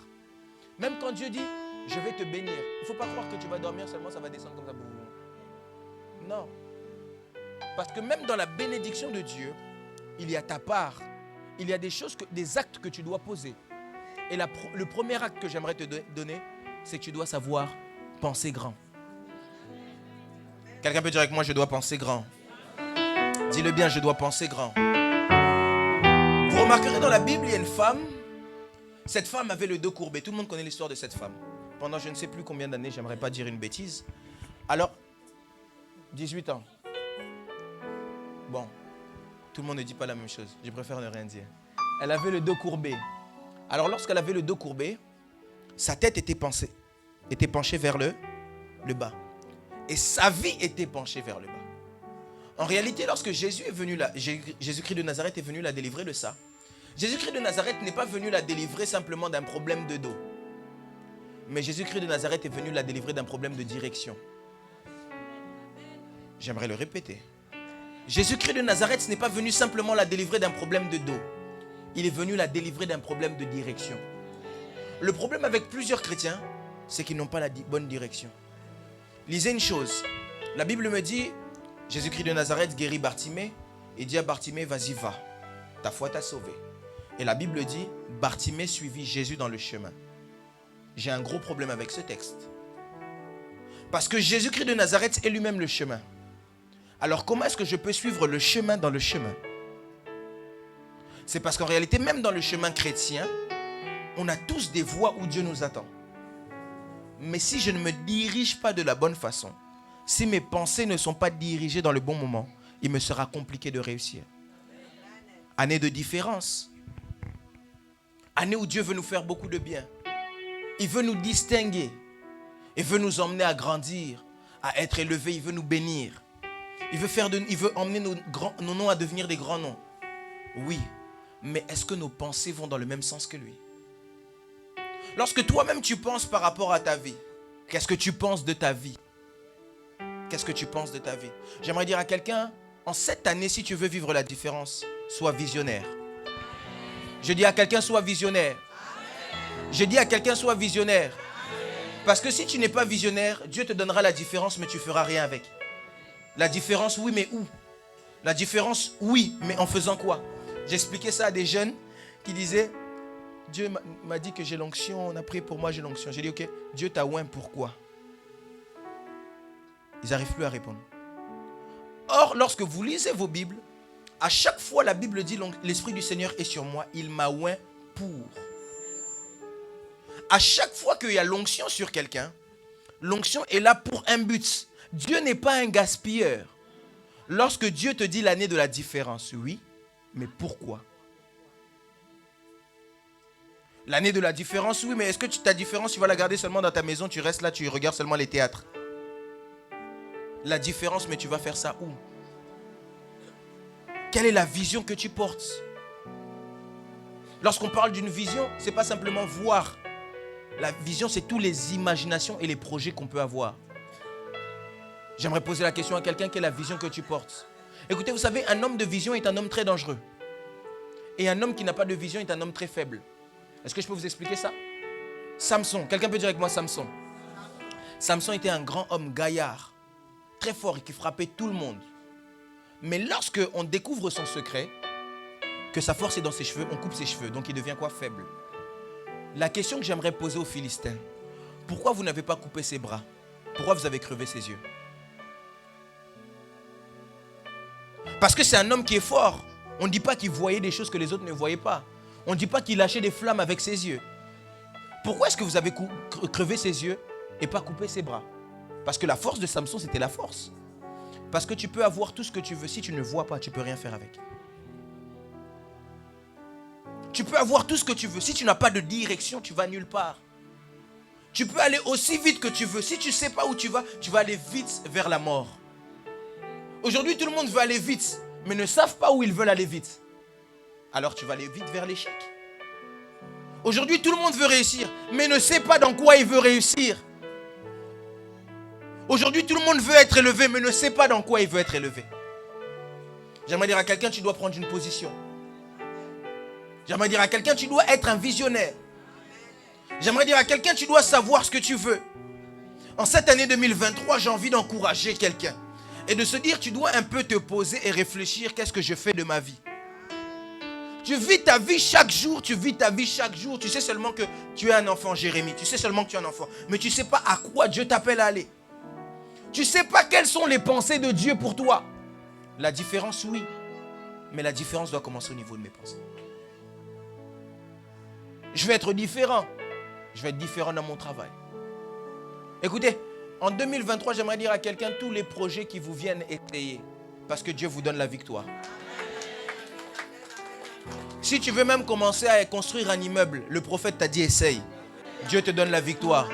Même quand Dieu dit, je vais te bénir, il ne faut pas croire que tu vas dormir seulement, ça va descendre comme ça. Non. Parce que même dans la bénédiction de Dieu, il y a ta part. Il y a des choses, des actes que tu dois poser. Et le premier acte que j'aimerais te donner, c'est que tu dois savoir penser grand. Quelqu'un peut dire avec moi, je dois penser grand. Dis-le bien, je dois penser grand. Vous remarquerez dans la Bible, il y a une femme. Cette femme avait le dos courbé. Tout le monde connaît l'histoire de cette femme. Pendant je ne sais plus combien d'années, j'aimerais pas dire une bêtise. Alors, 18 ans. Bon, tout le monde ne dit pas la même chose. Je préfère ne rien dire. Elle avait le dos courbé. Alors lorsqu'elle avait le dos courbé, sa tête était penchée vers le bas. Et sa vie était penchée vers le bas. En réalité, lorsque Jésus-Christ de Nazareth est venu la délivrer de ça, Jésus-Christ de Nazareth n'est pas venu la délivrer simplement d'un problème de dos. Mais Jésus-Christ de Nazareth est venu la délivrer d'un problème de direction. J'aimerais le répéter. Jésus-Christ de Nazareth n'est pas venu simplement la délivrer d'un problème de dos. Il est venu la délivrer d'un problème de direction. Le problème avec plusieurs chrétiens, c'est qu'ils n'ont pas la bonne direction. Lisez une chose. La Bible me dit, Jésus-Christ de Nazareth guérit Bartimée et dit à Bartimée, vas-y, va. Ta foi t'a sauvé. Et la Bible dit, Bartimée suivit Jésus dans le chemin. J'ai un gros problème avec ce texte. Parce que Jésus-Christ de Nazareth est lui-même le chemin. Alors comment est-ce que je peux suivre le chemin dans le chemin? C'est parce qu'en réalité, même dans le chemin chrétien, on a tous des voies où Dieu nous attend. Mais si je ne me dirige pas de la bonne façon, si mes pensées ne sont pas dirigées dans le bon moment, il me sera compliqué de réussir. Année de différence. Année où Dieu veut nous faire beaucoup de bien. Il veut nous distinguer. Il veut nous emmener à grandir, à être élevés. Il veut nous bénir. Il veut emmener nos noms à devenir des grands noms. Oui, mais est-ce que nos pensées vont dans le même sens que lui? Lorsque toi-même tu penses par rapport à ta vie, qu'est-ce que tu penses de ta vie? Qu'est-ce que tu penses de ta vie? J'aimerais dire à quelqu'un, en cette année, si tu veux vivre la différence, sois visionnaire. Je dis à quelqu'un, sois visionnaire. Je dis à quelqu'un, sois visionnaire. Parce que si tu n'es pas visionnaire, Dieu te donnera la différence, mais tu ne feras rien avec. La différence, oui, mais où? La différence, oui, mais en faisant quoi? J'expliquais ça à des jeunes qui disaient, Dieu m'a dit que j'ai l'onction, on a prié pour moi, j'ai l'onction. J'ai dit, ok, Dieu t'a oint, pourquoi? Ils n'arrivent plus à répondre. Or, lorsque vous lisez vos Bibles, à chaque fois la Bible dit l'Esprit du Seigneur est sur moi, il m'a oint pour. À chaque fois qu'il y a l'onction sur quelqu'un, l'onction est là pour un but. Dieu n'est pas un gaspilleur. Lorsque Dieu te dit l'année de la différence, oui, mais pourquoi? L'année de la différence, oui, mais est-ce que ta différence, tu vas la garder seulement dans ta maison, tu restes là, tu regardes seulement les théâtres? La différence, mais tu vas faire ça où? Quelle est la vision que tu portes? Lorsqu'on parle d'une vision, ce n'est pas simplement voir. La vision, c'est toutes les imaginations et les projets qu'on peut avoir. J'aimerais poser la question à quelqu'un, quelle est la vision que tu portes? Écoutez, vous savez, un homme de vision est un homme très dangereux. Et un homme qui n'a pas de vision est un homme très faible. Est-ce que je peux vous expliquer ça? Samson, quelqu'un peut dire avec moi Samson? Samson était un grand homme gaillard, très fort et qui frappait tout le monde. Mais lorsque on découvre son secret, que sa force est dans ses cheveux, on coupe ses cheveux, donc il devient quoi? Faible. La question que j'aimerais poser aux Philistins, pourquoi vous n'avez pas coupé ses bras? Pourquoi vous avez crevé ses yeux? Parce que c'est un homme qui est fort. On ne dit pas qu'il voyait des choses que les autres ne voyaient pas. On ne dit pas qu'il lâchait des flammes avec ses yeux. Pourquoi est-ce que vous avez crevé ses yeux et pas coupé ses bras? Parce que la force de Samson, c'était la force. Parce que tu peux avoir tout ce que tu veux. Si tu ne vois pas, tu ne peux rien faire avec. Tu peux avoir tout ce que tu veux. Si tu n'as pas de direction, tu vas nulle part. Tu peux aller aussi vite que tu veux. Si tu ne sais pas où tu vas aller vite vers la mort. Aujourd'hui, tout le monde veut aller vite, mais ne savent pas où ils veulent aller vite. Alors tu vas aller vite vers l'échec. Aujourd'hui, tout le monde veut réussir, mais ne sait pas dans quoi il veut réussir. Aujourd'hui, tout le monde veut être élevé, mais ne sait pas dans quoi il veut être élevé. J'aimerais dire à quelqu'un, tu dois prendre une position. J'aimerais dire à quelqu'un, tu dois être un visionnaire. J'aimerais dire à quelqu'un, tu dois savoir ce que tu veux. En cette année 2023, j'ai envie d'encourager quelqu'un. Et de se dire, tu dois un peu te poser et réfléchir, qu'est-ce que je fais de ma vie? Tu vis ta vie chaque jour, tu vis ta vie chaque jour. Tu sais seulement que tu es un enfant, Jérémie. Tu sais seulement que tu es un enfant. Mais tu ne sais pas à quoi Dieu t'appelle à aller. Tu ne sais pas quelles sont les pensées de Dieu pour toi. La différence, oui. Mais la différence doit commencer au niveau de mes pensées. Je vais être différent. Je vais être différent dans mon travail. Écoutez, en 2023, j'aimerais dire à quelqu'un, tous les projets qui vous viennent essayer. Parce que Dieu vous donne la victoire. Si tu veux même commencer à construire un immeuble, le prophète t'a dit essaye. Dieu te donne la victoire.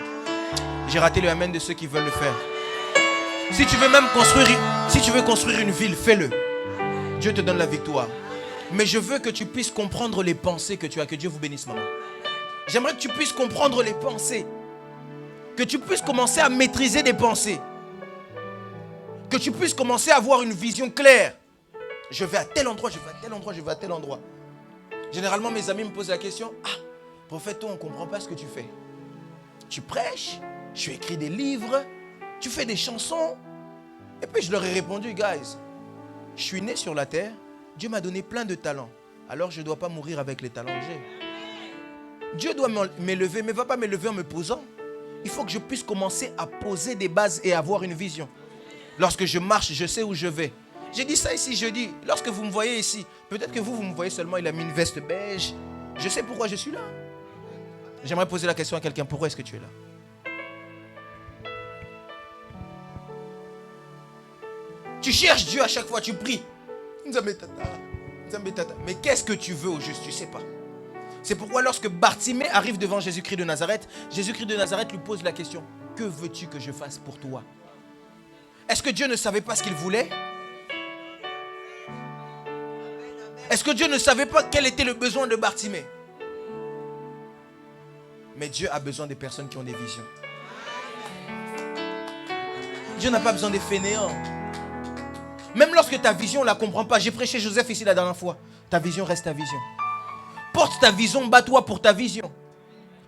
J'ai raté le amen de ceux qui veulent le faire. Si tu veux même construire une ville, fais-le. Dieu te donne la victoire. Mais je veux que tu puisses comprendre les pensées que tu as. Que Dieu vous bénisse, maman. J'aimerais que tu puisses comprendre les pensées. Que tu puisses commencer à maîtriser des pensées. Que tu puisses commencer à avoir une vision claire. Je vais à tel endroit, je vais à tel endroit, je vais à tel endroit. Généralement, mes amis me posent la question, ah, prophète, toi, on ne comprend pas ce que tu fais. Tu prêches, tu écris des livres, tu fais des chansons. Et puis je leur ai répondu, guys, je suis né sur la terre, Dieu m'a donné plein de talents. Alors je ne dois pas mourir avec les talents que j'ai. Dieu doit m'élever, mais ne va pas m'élever en me posant. Il faut que je puisse commencer à poser des bases et avoir une vision. Lorsque je marche, je sais où je vais. J'ai dit ça ici jeudi. Lorsque vous me voyez ici, peut-être que vous me voyez seulement, il a mis une veste beige. Je sais pourquoi je suis là. J'aimerais poser la question à quelqu'un, pourquoi est-ce que tu es là? Tu cherches Dieu à chaque fois, tu pries. Mais qu'est-ce que tu veux au juste? Tu ne sais pas. C'est pourquoi lorsque Bartimée arrive devant Jésus-Christ de Nazareth, Jésus-Christ de Nazareth lui pose la question, que veux-tu que je fasse pour toi? Est-ce que Dieu ne savait pas ce qu'il voulait? Est-ce que Dieu ne savait pas quel était le besoin de Bartimée? Mais Dieu a besoin des personnes qui ont des visions. Dieu n'a pas besoin des fainéants. Même lorsque ta vision, on ne la comprend pas. J'ai prêché Joseph ici la dernière fois. Ta vision reste ta vision. Porte ta vision, bats-toi pour ta vision.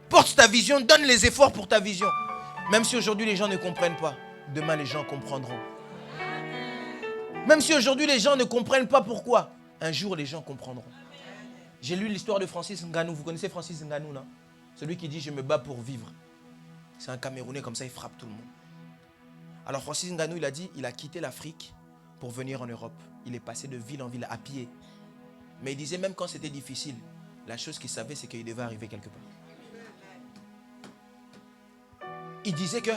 Porte ta vision, donne les efforts pour ta vision. Même si aujourd'hui les gens ne comprennent pas, demain les gens comprendront. Même si aujourd'hui les gens ne comprennent pas pourquoi, un jour les gens comprendront. J'ai lu l'histoire de Francis Ngannou. Vous connaissez Francis Ngannou, non? Celui qui dit je me bats pour vivre. C'est un Camerounais, comme ça il frappe tout le monde. Alors Francis Ngannou, il a dit, il a quitté l'Afrique pour venir en Europe. Il est passé de ville en ville à pied. Mais il disait même quand c'était difficile, la chose qu'il savait, c'est qu'il devait arriver quelque part. Il disait que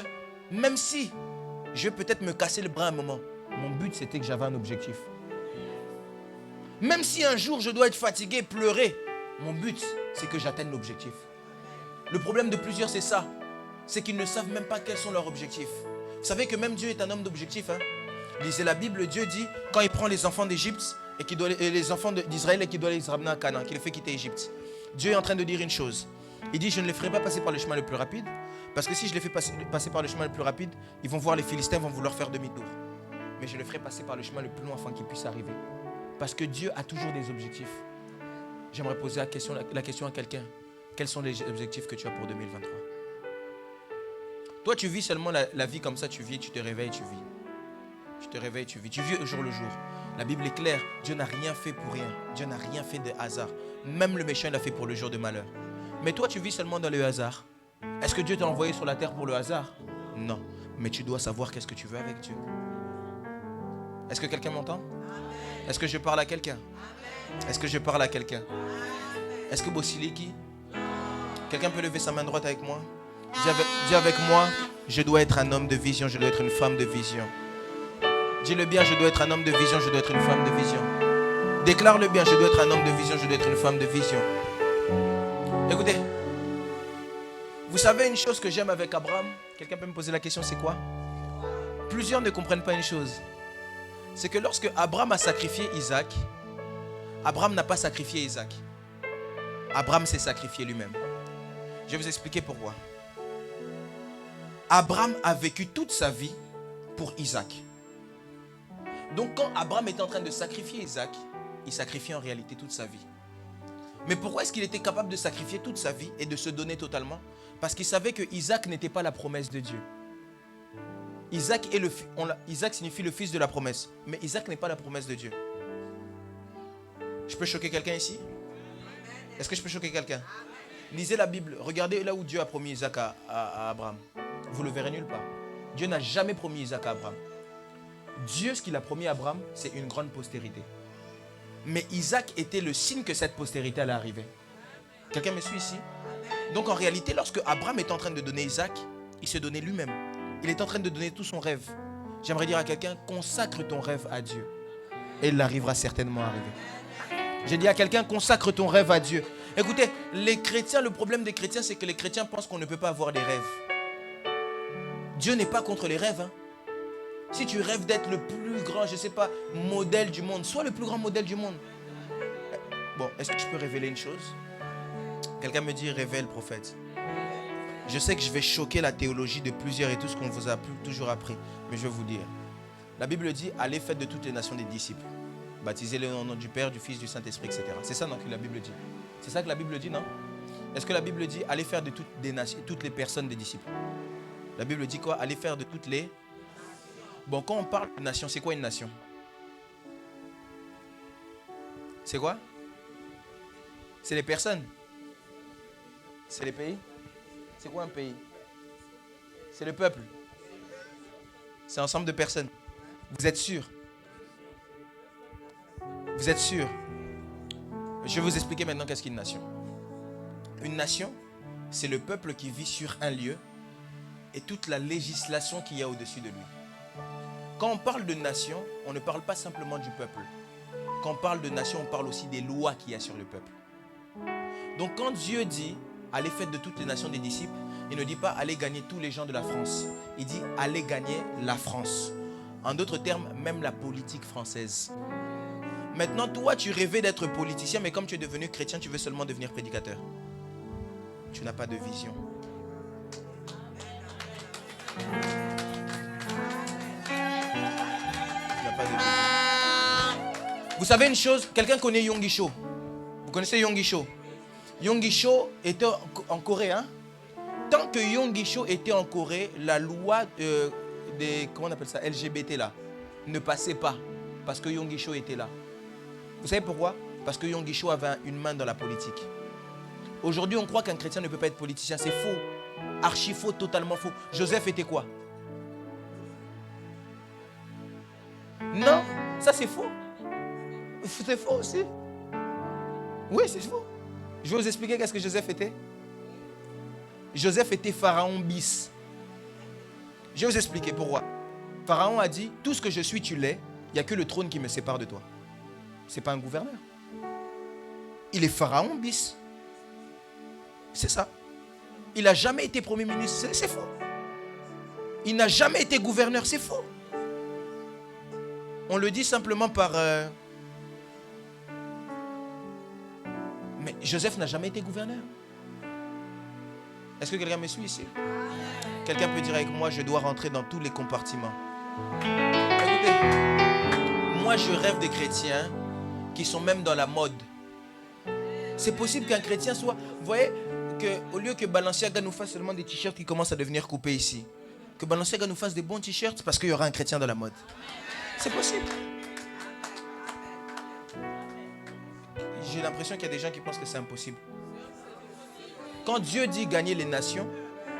même si je vais peut-être me casser le bras un moment, mon but c'était que j'avais un objectif. Même si un jour je dois être fatigué, pleurer, mon but c'est que j'atteigne l'objectif. Le problème de plusieurs c'est ça, c'est qu'ils ne savent même pas quels sont leurs objectifs. Vous savez que même Dieu est un homme d'objectifs. Lisez la Bible, Dieu dit quand il prend les enfants d'Égypte et les enfants d'Israël et qu'il doit les ramener à Canaan, qu'il les fait quitter Égypte. Dieu est en train de dire une chose. Il dit je ne les ferai pas passer par le chemin le plus rapide. Parce que si je les fais passer par le chemin le plus rapide, ils vont voir les Philistins, vont vouloir faire demi-tour. Mais je les ferai passer par le chemin le plus long afin qu'ils puissent arriver. Parce que Dieu a toujours des objectifs. J'aimerais poser la question à quelqu'un. Quels sont les objectifs que tu as pour 2023? Toi, tu vis seulement la vie comme ça, tu vis, tu te réveilles, tu vis. Tu te réveilles, tu vis. Tu vis au jour le jour. La Bible est claire. Dieu n'a rien fait pour rien. Dieu n'a rien fait de hasard. Même le méchant l'a fait pour le jour de malheur. Mais toi, tu vis seulement dans le hasard. Est-ce que Dieu t'a envoyé sur la terre pour le hasard? Non. Mais tu dois savoir qu'est-ce que tu veux avec Dieu. Est-ce que quelqu'un m'entend? Est-ce que je parle à quelqu'un? Est-ce que je parle à quelqu'un? Est-ce que Bossiliki? Quelqu'un peut lever sa main droite avec moi? Dis avec moi, je dois être un homme de vision, je dois être une femme de vision. Dis-le bien, je dois être un homme de vision, je dois être une femme de vision. Déclare-le bien, je dois être un homme de vision, je dois être une femme de vision. Écoutez, vous savez une chose que j'aime avec Abraham? Quelqu'un peut me poser la question, c'est quoi? Plusieurs ne comprennent pas une chose. C'est que lorsque Abraham a sacrifié Isaac, Abraham n'a pas sacrifié Isaac. Abraham s'est sacrifié lui-même. Je vais vous expliquer pourquoi. Abraham a vécu toute sa vie pour Isaac. Donc quand Abraham était en train de sacrifier Isaac, il sacrifiait en réalité toute sa vie. Mais pourquoi est-ce qu'il était capable de sacrifier toute sa vie et de se donner totalement? Parce qu'il savait que Isaac n'était pas la promesse de Dieu. Isaac signifie le fils de la promesse. Mais Isaac n'est pas la promesse de Dieu. Je peux choquer quelqu'un ici? Est-ce que je peux choquer quelqu'un? Lisez la Bible. Regardez là où Dieu a promis Isaac à Abraham. Vous ne le verrez nulle part. Dieu n'a jamais promis Isaac à Abraham. Dieu, ce qu'il a promis à Abraham, c'est une grande postérité. Mais Isaac était le signe que cette postérité allait arriver. Quelqu'un me suit ici? Donc en réalité, lorsque Abraham est en train de donner Isaac, il se donnait lui-même. Il est en train de donner tout son rêve. J'aimerais dire à quelqu'un, consacre ton rêve à Dieu. Et il arrivera certainement à arriver. J'ai dit à quelqu'un, consacre ton rêve à Dieu. Écoutez, les chrétiens, le problème des chrétiens, c'est que les chrétiens pensent qu'on ne peut pas avoir des rêves. Dieu n'est pas contre les rêves. Si tu rêves d'être le plus grand, je ne sais pas, modèle du monde, sois le plus grand modèle du monde. Bon, est-ce que je peux révéler une chose? Quelqu'un me dit, révèle, prophète. Je sais que je vais choquer la théologie de plusieurs et tout ce qu'on vous a toujours appris. Mais je vais vous dire. La Bible dit, allez faites de toutes les nations des disciples. Baptisez-les au nom du Père, du Fils, du Saint-Esprit, etc. C'est ça que la Bible dit. C'est ça que la Bible dit, non? Est-ce que la Bible dit, allez faire de toutes les personnes des disciples? La Bible dit quoi? Allez faire de toutes les... Bon, quand on parle de nation, c'est quoi une nation? C'est quoi? C'est les personnes. C'est les pays. C'est quoi un pays? C'est le peuple. C'est un ensemble de personnes. Vous êtes sûr? Vous êtes sûr? Je vais vous expliquer maintenant qu'est-ce qu'une nation. Une nation, c'est le peuple qui vit sur un lieu et toute la législation qu'il y a au-dessus de lui. Quand on parle de nation, on ne parle pas simplement du peuple. Quand on parle de nation, on parle aussi des lois qu'il y a sur le peuple. Donc quand Dieu dit, allez faites de toutes les nations des disciples, il ne dit pas, allez gagner tous les gens de la France. Il dit, allez gagner la France. En d'autres termes, même la politique française. Maintenant, toi, tu rêvais d'être politicien, mais comme tu es devenu chrétien, tu veux seulement devenir prédicateur. Tu n'as pas de vision. Vous savez une chose, quelqu'un connaît Yonggi Cho. Vous connaissez Yonggi Cho? Yonggi Cho était en Corée. Tant que Yonggi Cho était en Corée, la loi des comment on appelle ça, LGBT là, ne passait pas. Parce que Yonggi Cho était là. Vous savez pourquoi? Parce que Yonggi Cho avait une main dans la politique. Aujourd'hui, on croit qu'un chrétien ne peut pas être politicien. C'est faux. Archi faux, totalement faux. Joseph était quoi? Non, ça c'est faux. C'est faux aussi. Oui, c'est faux. Je vais vous expliquer qu'est-ce que Joseph était. Joseph était Pharaon bis. Je vais vous expliquer pourquoi. Pharaon a dit, tout ce que je suis, tu l'es. Il n'y a que le trône qui me sépare de toi. Ce n'est pas un gouverneur. Il est Pharaon bis. C'est ça. Il n'a jamais été premier ministre. C'est faux. Il n'a jamais été gouverneur. C'est faux. On le dit simplement par... Mais Joseph n'a jamais été gouverneur. Est-ce que quelqu'un me suit ici? Quelqu'un peut dire avec moi, je dois rentrer dans tous les compartiments. Écoutez, moi je rêve des chrétiens qui sont même dans la mode. C'est possible qu'un chrétien soit... Vous voyez, qu'au lieu que Balenciaga nous fasse seulement des t-shirts qui commencent à devenir coupés ici, que Balenciaga nous fasse des bons t-shirts parce qu'il y aura un chrétien dans la mode. C'est possible. J'ai l'impression qu'il y a des gens qui pensent que c'est impossible. Quand Dieu dit gagner les nations,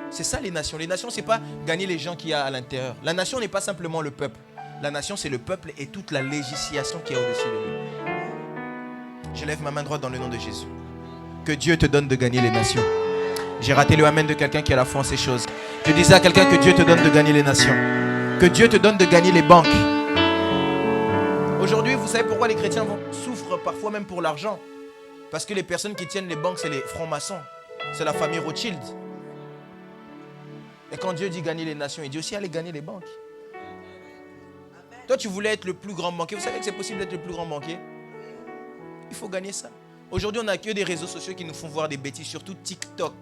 c'est ça les nations. Les nations, ce n'est pas gagner les gens qu'il y a à l'intérieur. La nation n'est pas simplement le peuple. La nation, c'est le peuple et toute la législation qui est au-dessus de lui. Je lève ma main droite dans le nom de Jésus. Que Dieu te donne de gagner les nations. J'ai raté le amen de quelqu'un qui a la foi en ces choses. Je disais à quelqu'un que Dieu te donne de gagner les nations. Que Dieu te donne de gagner les banques. Aujourd'hui, vous savez pourquoi les chrétiens souffrent parfois même pour l'argent? Parce que les personnes qui tiennent les banques, c'est les francs-maçons. C'est la famille Rothschild. Et quand Dieu dit gagner les nations, il dit aussi aller gagner les banques. Toi, tu voulais être le plus grand banquier. Vous savez que c'est possible d'être le plus grand banquier? Il faut gagner ça. Aujourd'hui, on n'a que des réseaux sociaux qui nous font voir des bêtises, surtout TikTok.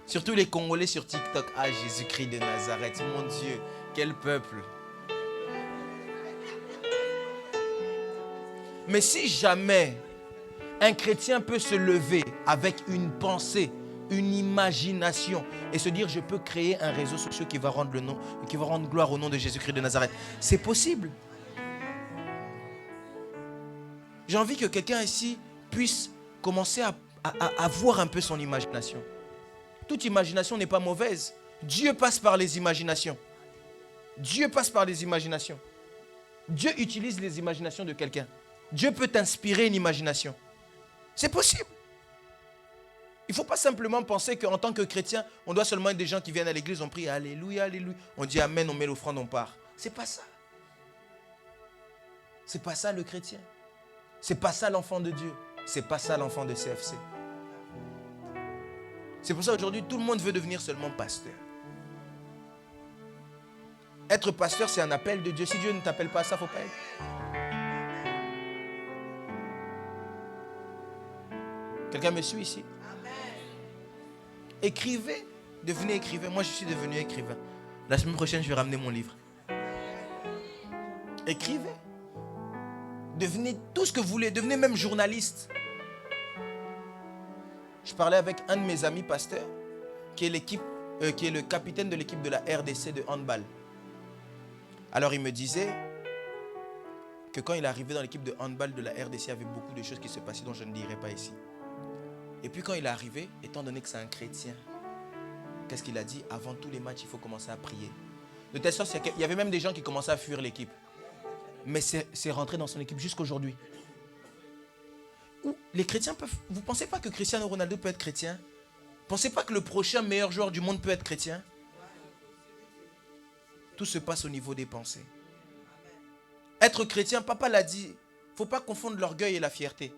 Surtout les Congolais sur TikTok. Ah, Jésus-Christ de Nazareth, mon Dieu, quel peuple. Mais si jamais un chrétien peut se lever avec une pensée, une imagination et se dire je peux créer un réseau social qui va rendre gloire au nom de Jésus-Christ de Nazareth, c'est possible. J'ai envie que quelqu'un ici puisse commencer à voir un peu son imagination. Toute imagination n'est pas mauvaise. Dieu passe par les imaginations. Dieu passe par les imaginations. Dieu utilise les imaginations de quelqu'un. Dieu peut t'inspirer une imagination. C'est possible. Il ne faut pas simplement penser qu'en tant que chrétien, on doit seulement être des gens qui viennent à l'église, on prie Alléluia, Alléluia. On dit Amen, on met l'offrande, on part. C'est pas ça. C'est pas ça le chrétien. C'est pas ça l'enfant de Dieu. C'est pas ça l'enfant de CFC. C'est pour ça aujourd'hui, tout le monde veut devenir seulement pasteur. Être pasteur, c'est un appel de Dieu. Si Dieu ne t'appelle pas à ça, il ne faut pas être. Quelqu'un me suit ici? Amen. Écrivez, devenez écrivain. Moi, je suis devenu écrivain. La semaine prochaine, je vais ramener mon livre. Écrivez. Devenez tout ce que vous voulez. Devenez même journaliste. Je parlais avec un de mes amis pasteurs qui est le capitaine de l'équipe de la RDC de handball. Alors, il me disait que quand il est arrivé dans l'équipe de handball de la RDC, il y avait beaucoup de choses qui se passaient dont je ne dirai pas ici. Et puis quand il est arrivé, étant donné que c'est un chrétien, qu'est-ce qu'il a dit? Avant tous les matchs, il faut commencer à prier. De telle sorte qu'il y avait même des gens qui commençaient à fuir l'équipe. Mais c'est rentré dans son équipe jusqu'aujourd'hui. Les chrétiens peuvent... Vous ne pensez pas que Cristiano Ronaldo peut être chrétien? Vous ne pensez pas que le prochain meilleur joueur du monde peut être chrétien? Tout se passe au niveau des pensées. Être chrétien, papa l'a dit, il ne faut pas confondre l'orgueil et la fierté.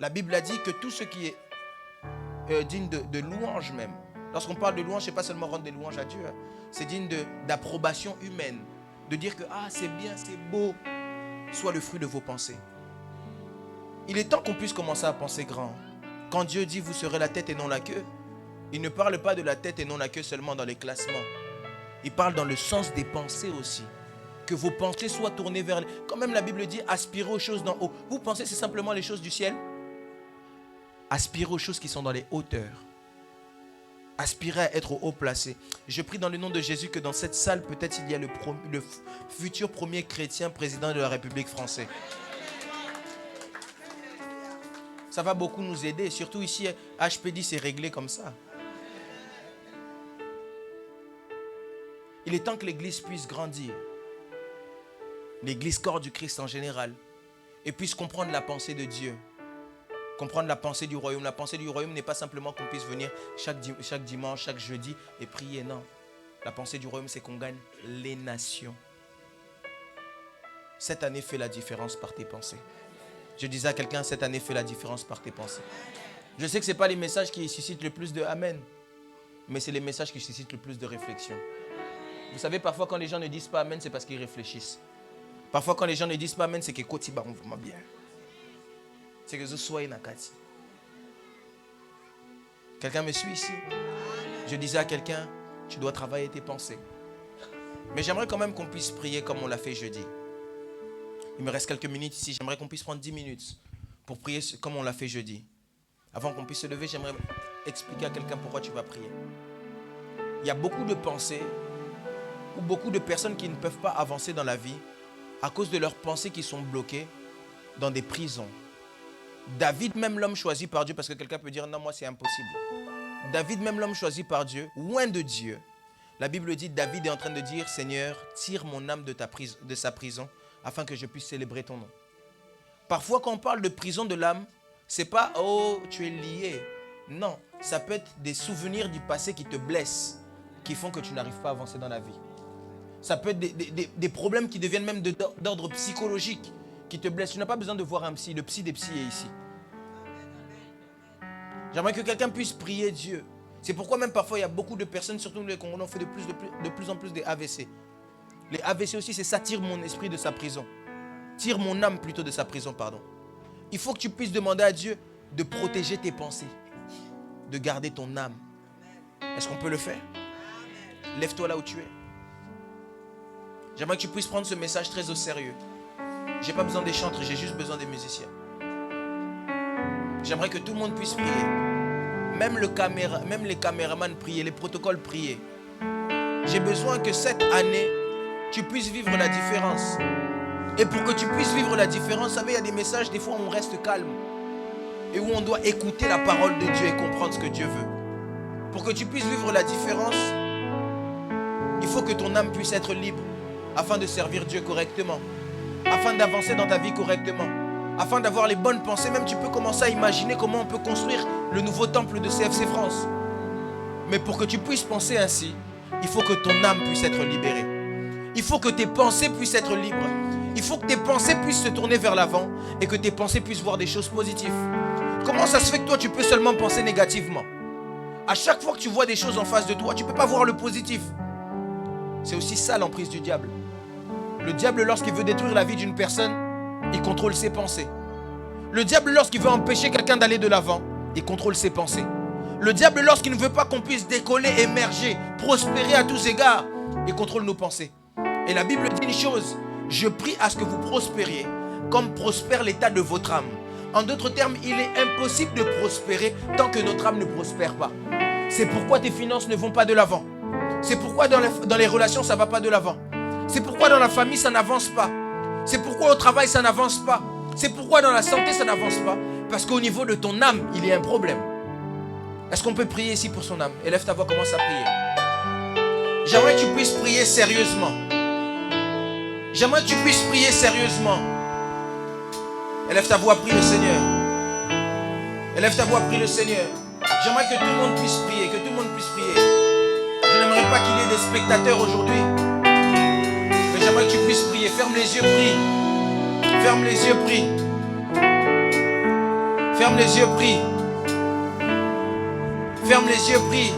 La Bible a dit que tout ce qui est digne de louange même. Lorsqu'on parle de louange, ce n'est pas seulement rendre des louanges à Dieu. C'est digne d'approbation humaine. De dire que c'est bien, c'est beau. Soit le fruit de vos pensées. Il est temps qu'on puisse commencer à penser grand. Quand Dieu dit vous serez la tête et non la queue, il ne parle pas de la tête et non la queue seulement dans les classements. Il parle dans le sens des pensées aussi. Que vos pensées soient tournées vers... Quand même la Bible dit aspirez aux choses d'en haut. Vous pensez c'est simplement les choses du ciel? Aspirez aux choses qui sont dans les hauteurs. Aspirez à être au haut placé. Je prie dans le nom de Jésus que dans cette salle, peut-être il y a le futur premier chrétien président de la République française. Ça va beaucoup nous aider. Surtout ici, HP10 est réglé comme ça. Il est temps que l'Église puisse grandir. L'Église corps du Christ en général. Et puisse comprendre la pensée de Dieu. Comprendre la pensée du royaume. La pensée du royaume n'est pas simplement qu'on puisse venir chaque dimanche, chaque jeudi et prier. Non. La pensée du royaume, c'est qu'on gagne les nations. Cette année fait la différence par tes pensées. Je disais à quelqu'un, cette année fait la différence par tes pensées. Je sais que ce n'est pas les messages qui suscitent le plus de Amen. Mais c'est les messages qui suscitent le plus de réflexion. Vous savez, parfois quand les gens ne disent pas Amen, c'est parce qu'ils réfléchissent. Parfois quand les gens ne disent pas Amen, c'est que Koti Baron vraiment bien. C'est que je sois Nakati. Quelqu'un me suit ici? Je disais à quelqu'un, tu dois travailler tes pensées. Mais j'aimerais quand même qu'on puisse prier comme on l'a fait jeudi. Il me reste quelques minutes ici. J'aimerais qu'on puisse prendre 10 minutes pour prier comme on l'a fait jeudi. Avant qu'on puisse se lever, j'aimerais expliquer à quelqu'un pourquoi tu vas prier. Il y a beaucoup de pensées ou beaucoup de personnes qui ne peuvent pas avancer dans la vie à cause de leurs pensées qui sont bloquées dans des prisons. David, même l'homme choisi par Dieu, parce que quelqu'un peut dire non, moi c'est impossible. David, même l'homme choisi par Dieu, loin de Dieu. La Bible dit, David est en train de dire, Seigneur, tire mon âme de sa prison afin que je puisse célébrer ton nom. Parfois, quand on parle de prison de l'âme, c'est pas, oh, tu es lié. Non, ça peut être des souvenirs du passé qui te blessent, qui font que tu n'arrives pas à avancer dans la vie. Ça peut être des problèmes qui deviennent même d'ordre psychologique, qui te blessent. Tu n'as pas besoin de voir un psy, le psy des psys est ici. J'aimerais que quelqu'un puisse prier Dieu. C'est pourquoi même parfois il y a beaucoup de personnes, surtout les Congolais, on fait de plus en plus des AVC. Les AVC aussi, c'est ça, tire mon esprit de sa prison. Tire mon âme plutôt de sa prison, pardon. Il faut que tu puisses demander à Dieu de protéger tes pensées, de garder ton âme. Est-ce qu'on peut le faire? Lève-toi là où tu es. J'aimerais que tu puisses prendre ce message très au sérieux. Je n'ai pas besoin des chantres, j'ai juste besoin des musiciens. J'aimerais que tout le monde puisse prier. Même les caméramans prier, les protocoles prier. J'ai besoin que cette année, tu puisses vivre la différence. Et pour que tu puisses vivre la différence, vous savez, il y a des messages, des fois on reste calme. Et où on doit écouter la parole de Dieu et comprendre ce que Dieu veut. Pour que tu puisses vivre la différence, il faut que ton âme puisse être libre afin de servir Dieu correctement. Afin d'avancer dans ta vie correctement. Afin d'avoir les bonnes pensées. Même tu peux commencer à imaginer comment on peut construire le nouveau temple de CFC France. Mais pour que tu puisses penser ainsi, il faut que ton âme puisse être libérée. Il faut que tes pensées puissent être libres. Il faut que tes pensées puissent se tourner vers l'avant et que tes pensées puissent voir des choses positives. Comment ça se fait que toi tu peux seulement penser négativement? À chaque fois que tu vois des choses en face de toi, tu ne peux pas voir le positif. C'est aussi ça l'emprise du diable. Le diable, lorsqu'il veut détruire la vie d'une personne, il contrôle ses pensées. Le diable, lorsqu'il veut empêcher quelqu'un d'aller de l'avant, il contrôle ses pensées. Le diable, lorsqu'il ne veut pas qu'on puisse décoller, émerger, prospérer à tous égards, il contrôle nos pensées. Et la Bible dit une chose, je prie à ce que vous prospériez, comme prospère l'état de votre âme. En d'autres termes, il est impossible de prospérer tant que notre âme ne prospère pas. C'est pourquoi tes finances ne vont pas de l'avant. C'est pourquoi dans les relations, ça ne va pas de l'avant. C'est pourquoi dans la famille, ça n'avance pas. C'est pourquoi au travail, ça n'avance pas. C'est pourquoi dans la santé, ça n'avance pas. Parce qu'au niveau de ton âme, il y a un problème. Est-ce qu'on peut prier ici pour son âme? Élève ta voix, commence à prier. J'aimerais que tu puisses prier sérieusement. J'aimerais que tu puisses prier sérieusement. Élève ta voix, prie le Seigneur. Élève ta voix, prie le Seigneur. J'aimerais que tout le monde puisse prier, que tout le monde puisse prier. Je n'aimerais pas qu'il y ait des spectateurs aujourd'hui. Mais j'aimerais que tu puisses prier. Ferme les yeux, prie. Ferme les yeux, prie. Ferme les yeux, prie. Ferme les yeux, prie.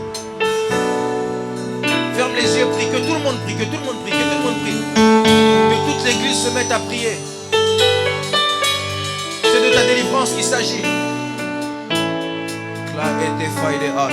Ferme les yeux, prie. Que tout le monde prie, que tout le monde prie, que tout le monde prie. Que toute l'église se mette à prier. C'est de ta délivrance qu'il s'agit. Là est failles des haches.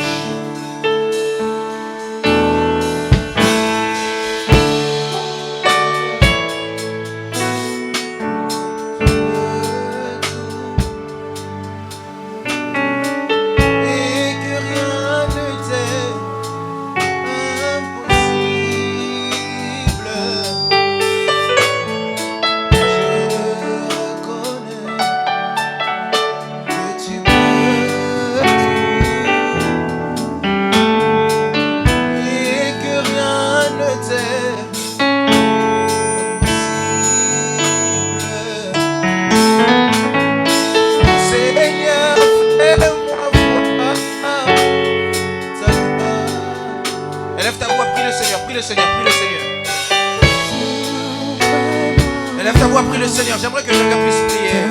Lève ta voix, prie le Seigneur. J'aimerais que quelqu'un puisse prier.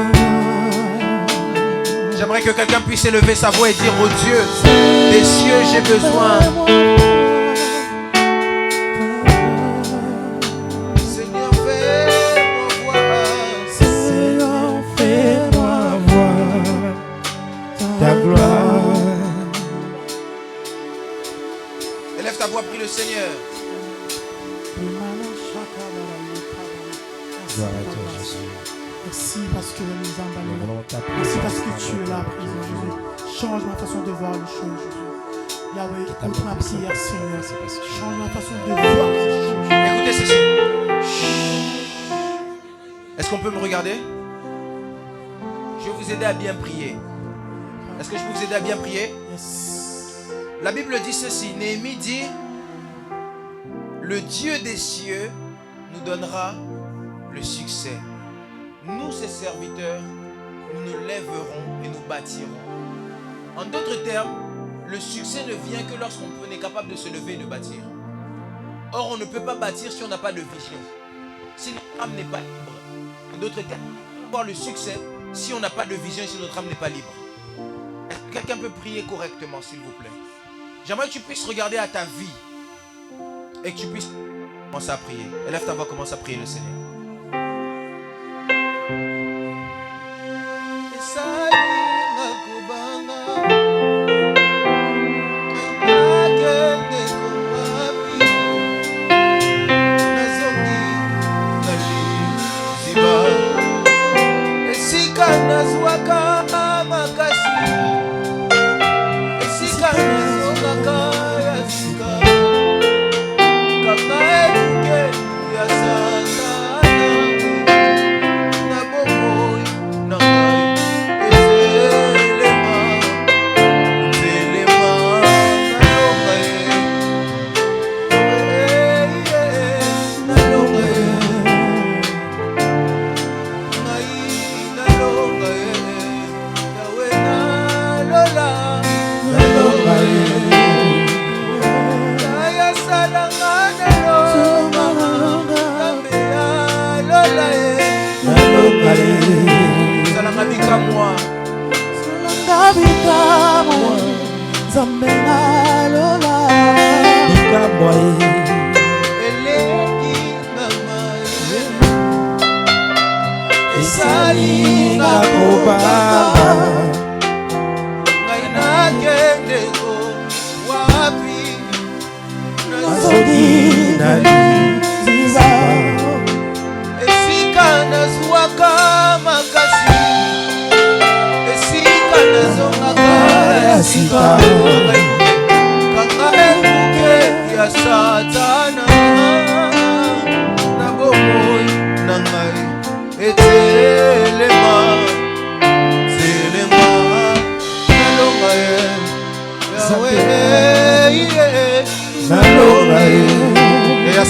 J'aimerais que quelqu'un puisse élever sa voix et dire au Dieu des cieux, j'ai besoin. Seigneur, fais-moi voir. Seigneur, fais-moi voir ta gloire. Élève ta voix, prie le Seigneur. Gloire à toi, Jésus. Merci parce que nous emballons. Merci parce que tu es là, présent Jésus. Change ma façon de voir les choses, Jésus. Yahweh, écoute ma prière, Seigneur. Change ma façon de voir les choses. Écoutez ceci. Est-ce qu'on peut me regarder? Je vais vous aider à bien prier. Est-ce que je peux vous aider à bien prier? Yes. La Bible dit ceci. Néhémie dit: le Dieu des cieux nous donnera le succès. Nous, ses serviteurs, nous nous lèverons et nous bâtirons. En d'autres termes, le succès ne vient que lorsqu'on est capable de se lever et de bâtir. Or, on ne peut pas bâtir si on n'a pas de vision. Si notre âme n'est pas libre. En d'autres termes, on peut avoir le succès si on n'a pas de vision et si notre âme n'est pas libre. Est-ce que quelqu'un peut prier correctement, s'il vous plaît? J'aimerais que tu puisses regarder à ta vie et que tu puisses commencer à prier. Élève ta voix, commence à prier le Seigneur.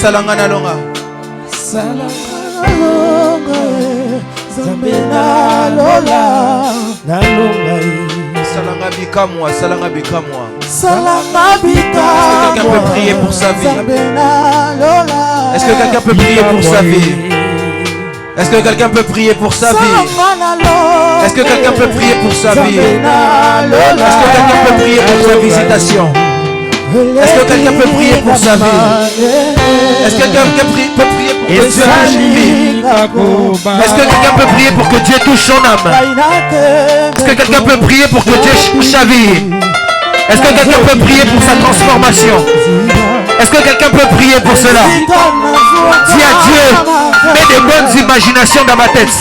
Salanga na longa. Salanga longa. Zambena lola. Na longa. Salanga bikamwa, salanga bikamwa. Salanga bikamwa. Est-ce que quelqu'un peut prier pour sa vie? Est-ce que quelqu'un peut prier pour sa vie? Est-ce que quelqu'un peut prier pour sa vie? Est-ce que quelqu'un peut prier pour sa vie? Est-ce que quelqu'un peut prier pour sa visitation? Est-ce que quelqu'un peut prier pour sa vie? Est-ce que quelqu'un peut prier pour que Dieu touche une vie? Est-ce que quelqu'un peut prier pour que Dieu touche son âme? Est-ce que quelqu'un peut prier pour que Dieu touche sa vie? Est-ce que quelqu'un peut prier pour sa transformation? Est-ce que quelqu'un peut prier pour cela? Dis à Dieu, mets des bonnes imaginations dans ma tête.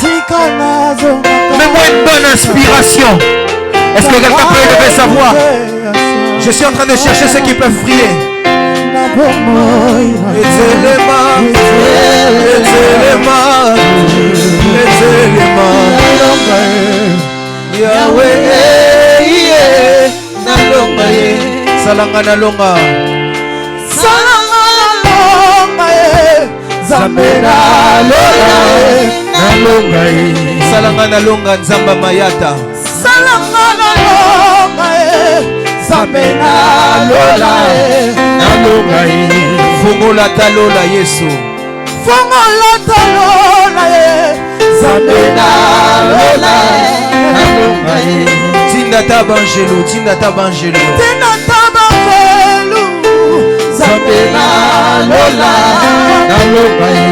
Mets-moi une bonne inspiration. Est-ce que quelqu'un peut élever sa voix? Je suis en train de chercher ceux qui peuvent prier. Salanga na longa. Salanga na longa. Zambena lola. Na longa. Salanga na longa nzamba mayata. Salanga na longa. Zambena lola. Na longa. Fungola talola Yesu. Fungola talola Yesu. Tinda tabangelo, tinda tabangelo. Tinda tabangelo. Zambe na lola na loba ye.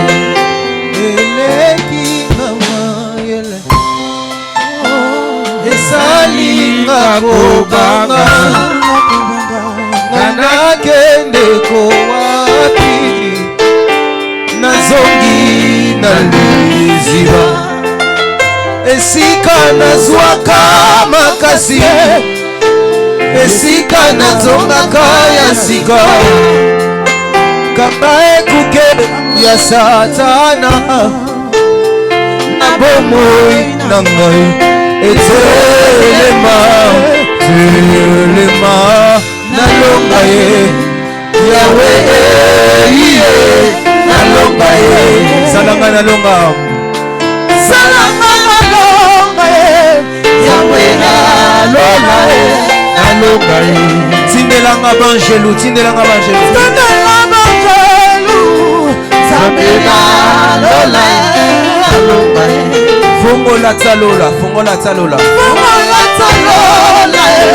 Eleki mama yele. Esalinga kobanga. Nanakende ko wapi. Nazongi na liziba. Esika nazwaka makasi. Esika nazongaka ya sika. Kama ekuke ya satana. Na bomoi na ngai. Etelema, telema. Nalonga ye. Yahweh ye. Nalonga ye. Salanga nalonga. Salanga nalonga ye. Yahweh nalonga ye. Nalonga ye. Tindelanga banjelu, tindelanga banjelu. Tindelanga banjelu. Zambe nalonga ye. Nalonga ye. Fongo la talola, fongo la talola. Fongo la talola ye.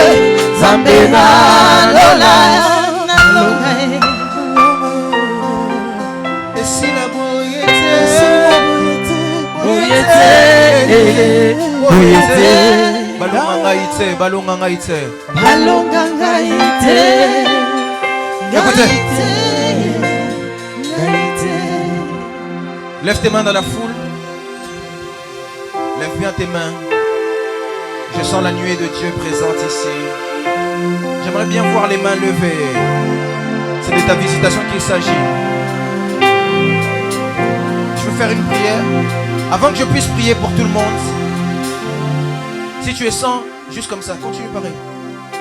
Zambe nalonga ye. Nalonga ye. Esila boyete. Balonga ngaite, balonga ngaite. Balonga ngaite. Écoutez. Lève tes mains dans la foule. Lève bien tes mains. Je sens la nuée de Dieu présente ici. J'aimerais bien voir les mains levées. C'est de ta visitation qu'il s'agit. Je veux faire une prière. Avant que je puisse prier pour tout le monde, si tu es sans, juste comme ça, continue pareil.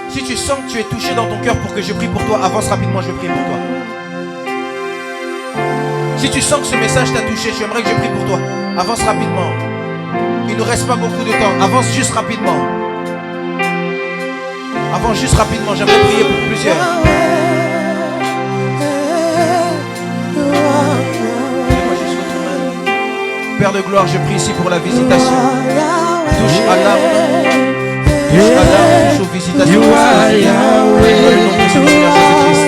Si tu sens que tu es touché dans ton cœur pour que je prie pour toi, avance rapidement, je vais prier pour toi. Si tu sens que ce message t'a touché, tu aimerais que je prie pour toi, avance rapidement. Il ne reste pas beaucoup de temps, avance juste rapidement. Avance juste rapidement, j'aimerais prier pour plusieurs. Père de gloire, je prie ici pour la visitation. Touche à l'âme. Touche à l'âme, touche aux visitations. Dans le nom de Seigneur Jésus-Christ.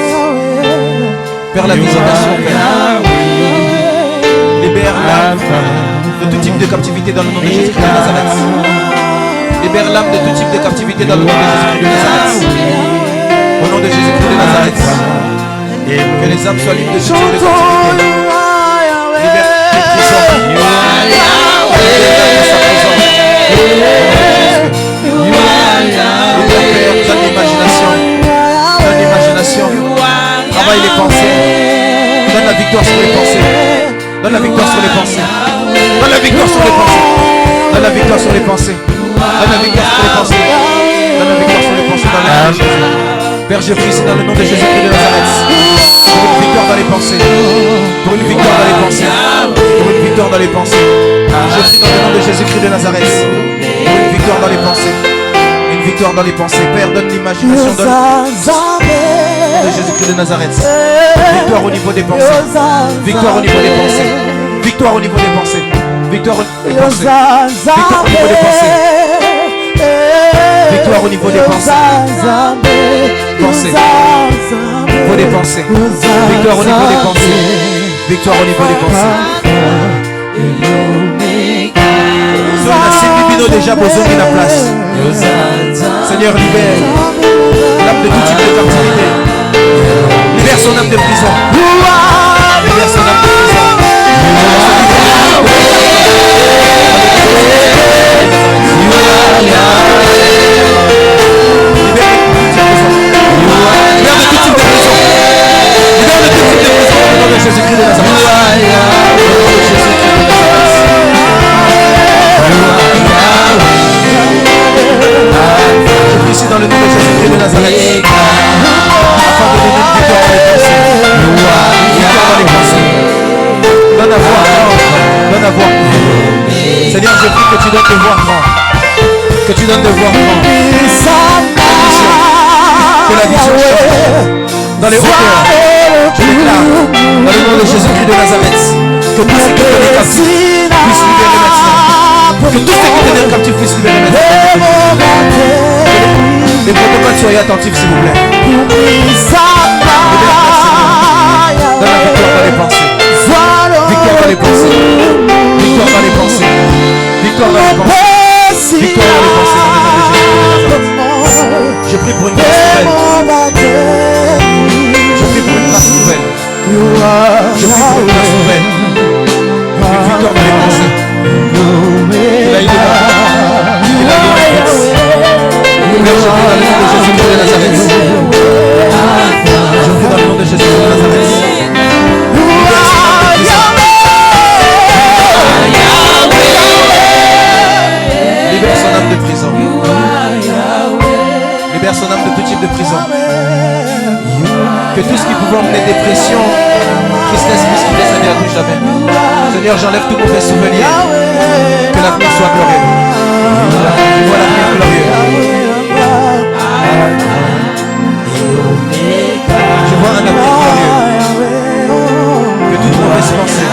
Père, la visitation, Père. Libère l'âme de tout type de captivité dans le nom de Jésus-Christ de Nazareth. Libère l'âme de tout type de captivité dans le nom de Jésus-Christ de Nazareth. Au nom de Jésus-Christ de Nazareth. Que les âmes soient libres de tout type de captivité. Libère les prisons. Donne l'imagination. Donne l'imagination. Travaille les pensées. Donne la victoire sur les pensées. Donne la victoire sur les pensées. Donne la victoire sur les pensées. Donne la victoire sur les pensées. Donne la victoire sur les pensées. Donne la victoire sur les pensées dans le nom de Jésus. Père, je prie, c'est dans le nom de Jésus-Christ de Nazareth. Pour une victoire dans les pensées. Pour une victoire dans les pensées. Pour une victoire dans les pensées. Je prie dans le nom de Jésus-Christ de Nazareth. Pour une victoire dans les pensées. Une victoire dans les pensées. Père, donne l'imagination. Donne de Jésus-Christ de Nazareth. Victoire au niveau des pensées. Victoire au niveau des pensées. Victoire au niveau des pensées. Victoire au niveau des pensées. Victoire au niveau des pensées. Victoire au niveau des pensées. Pensées. Au niveau des pensées. Victoire au niveau des pensées. Victoire au niveau des pensées. Déjà besoin de la place. Seigneur, libère l'âme de tout type de captivité. Libère son âme de prison. Libère son âme de prison. Libère de tout type de prison. Libère de tout type de prison. Libère de tout type de prison. Au nom de Jésus-Christ de Nazareth. Je prie ici dans le nom de Jésus-Christ de Nazareth, afin de donner une victoire dans les pensées. Victoire dans les pensées. Donne à voir grand. Donne à voir grand. Seigneur, je prie que tu donnes de voir grand. Que tu donnes de voir grand. Que la vision change dans les hauteurs. Je déclare dans le nom de Jésus-Christ de Nazareth que tout ce qui est captif puisse libérer maintenant. Que tout ce qui est captif puisse libérer maintenant. Les protocoles, soyez attentifs s'il vous plaît. Dans la victoire dans les pensées. Victoire dans les pensées. Victoire dans les pensées. Victoire dans les pensées. Victoire dans les pensées. Dans le nom de Jésus. Je prie pour une grâce nouvelle. Je prie pour une grâce nouvelle. Je prie pour une grâce nouvelle. Une victoire dans les pensées. Il a eu des balles. Il a eu des réflexes. Père, je prie dans le nom de Jésus-Christ de Nazareth. Je prie dans le nom de Jésus-Christ de Nazareth. Libère son âme de prison. Libère son âme de tout type de prison. Que tout ce qui pouvait emmener dépression, tristesse, misquité, ça vient à tout jamais. Seigneur, j'enlève tout mauvais souvenir. Que l'avenir soit glorieux. Je vois l'avenir glorieux. Je vois un avenir glorieux. Que toute mauvaise pensée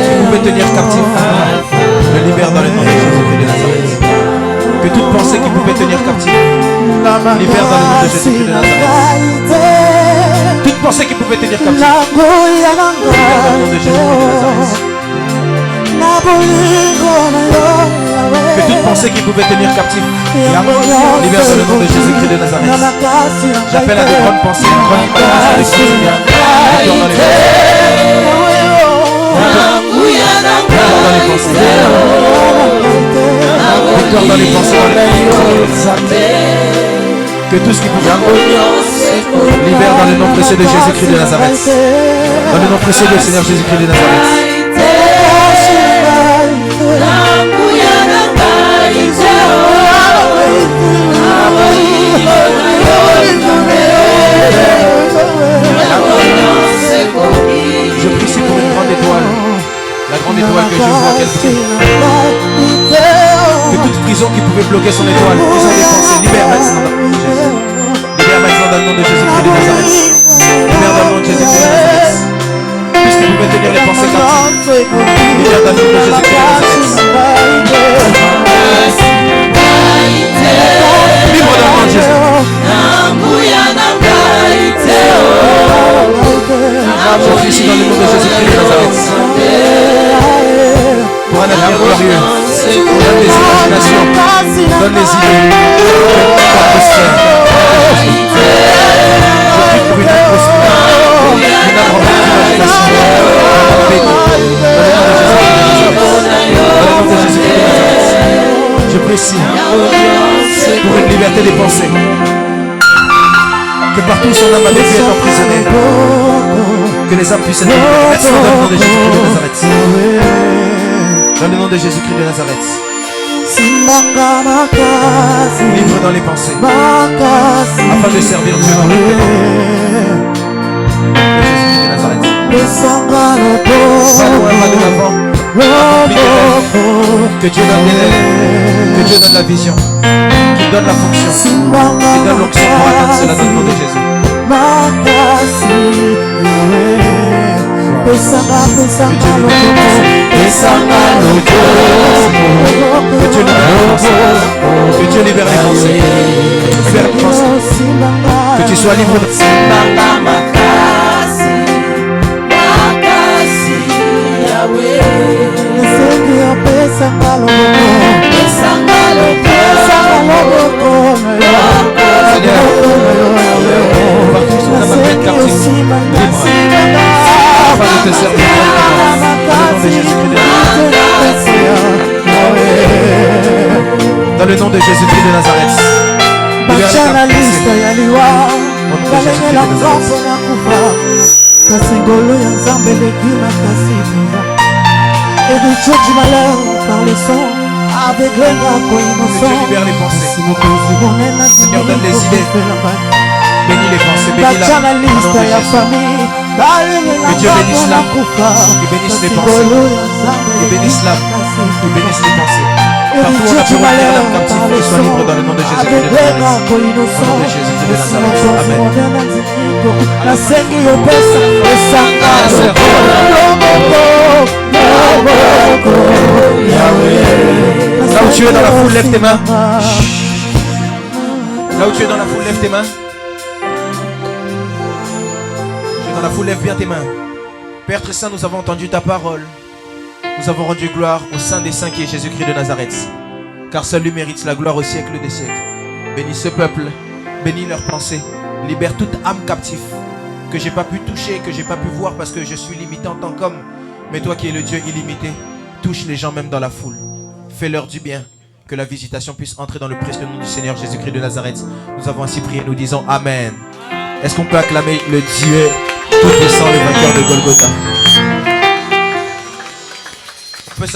qui pouvait tenir captif me libère dans le nom de Jésus-Christ de Nazareth. Que toute pensée qui pouvait tenir captif libère dans le nom de Jésus-Christ de Nazareth. Toute pensée qui pouvait tenir captif libère dans le nom de Jésus-Christ de Nazareth. Que toute pensée qui pouvait tenir captif libère dans le nom de Jésus-Christ de Nazareth. J'appelle à de grandes pensées, une grande imagination de Seigneur. Victoire dans les pensées. Victoire dans les pensées. Que tout ce qui pouvait libère dans le nom précieux de Jésus-Christ de Nazareth. Dans le nom précieux du Seigneur Jésus-Christ de Nazareth. Je prie ici pour une grande étoile. La grande étoile que je vois qu'elle brille. Que toute prison qui pouvait bloquer son étoile, prison des pensées, libère maintenant dans le nom de Jésus. Libère maintenant dans le nom de Jésus-Christ de Nazareth. Libère dans le nom de Jésus-Christ de Nazareth. Tout ce qui pouvait tenir les pensées captives, libère dans le nom de Jésus-Christ de Nazareth. Libre dans le nom de Jésus. Je prie ici dans le nom de Jésus-Christ de Nazareth. Pour un avenir glorieux. Donne les imaginations. Donne les idées. Je prie pour une atmosphère. Une âme remplie d'imagination. Dans le nom de Jésus-Christ de Nazareth. Je prie ici pour une liberté des pensées. Que partout où son âme avait pu être emprisonnée, que les âmes puissent être libérées. Maintenant dans le nom de Jésus-Christ de Nazareth. Dans le nom de Jésus-Christ de Nazareth. Libre dans les pensées, afin de servir Dieu dans le nom de Jésus-Christ de Nazareth. Va loin, va de l'avant. Accomplis tes rêves. Que Dieu donne des rêves. Que Dieu donne la vision. Qu'il donne la fonction. Qu'il donne l'onction pour atteindre cela dans le nom de Jésus. Que Dieu libère les pensées. Libère les pensées. Que tu sois libre de afin de te servir dans le nom de Jésus-Christ de Nazareth. Libère les pensées. Seigneur, donne les idées. Bénis les pensées, bénis que Dieu bénisse l'âme, qu'il bénisse les pensées, qu'il bénisse l'âme, qu'il bénisse les pensées. Partout où on a pu retenir l'âme captive, qu'il soit libre dans le nom de Jésus-Christ de Nazareth. Au nom de Jésus-Christ de Nazareth. Amen. Là où tu es dans la foule, lève tes mains. Là où tu es dans la foule, lève tes mains. Tu es dans la foule, lève bien tes mains. Père très saint, nous avons entendu ta parole. Nous avons rendu gloire au Saint des Saints qui est Jésus-Christ de Nazareth. Car seul lui mérite la gloire au siècle des siècles. Bénis ce peuple, bénis leurs pensées. Libère toute âme captive que j'ai pas pu toucher, que j'ai pas pu voir parce que je suis limité en tant qu'homme. Mais toi qui es le Dieu illimité, touche les gens même dans la foule. Fais-leur du bien. Que la visitation puisse entrer dans le précieux nom du Seigneur Jésus-Christ de Nazareth. Nous avons ainsi prié, nous disons Amen. Est-ce qu'on peut acclamer le Dieu tout-puissant, le vainqueur de Golgotha?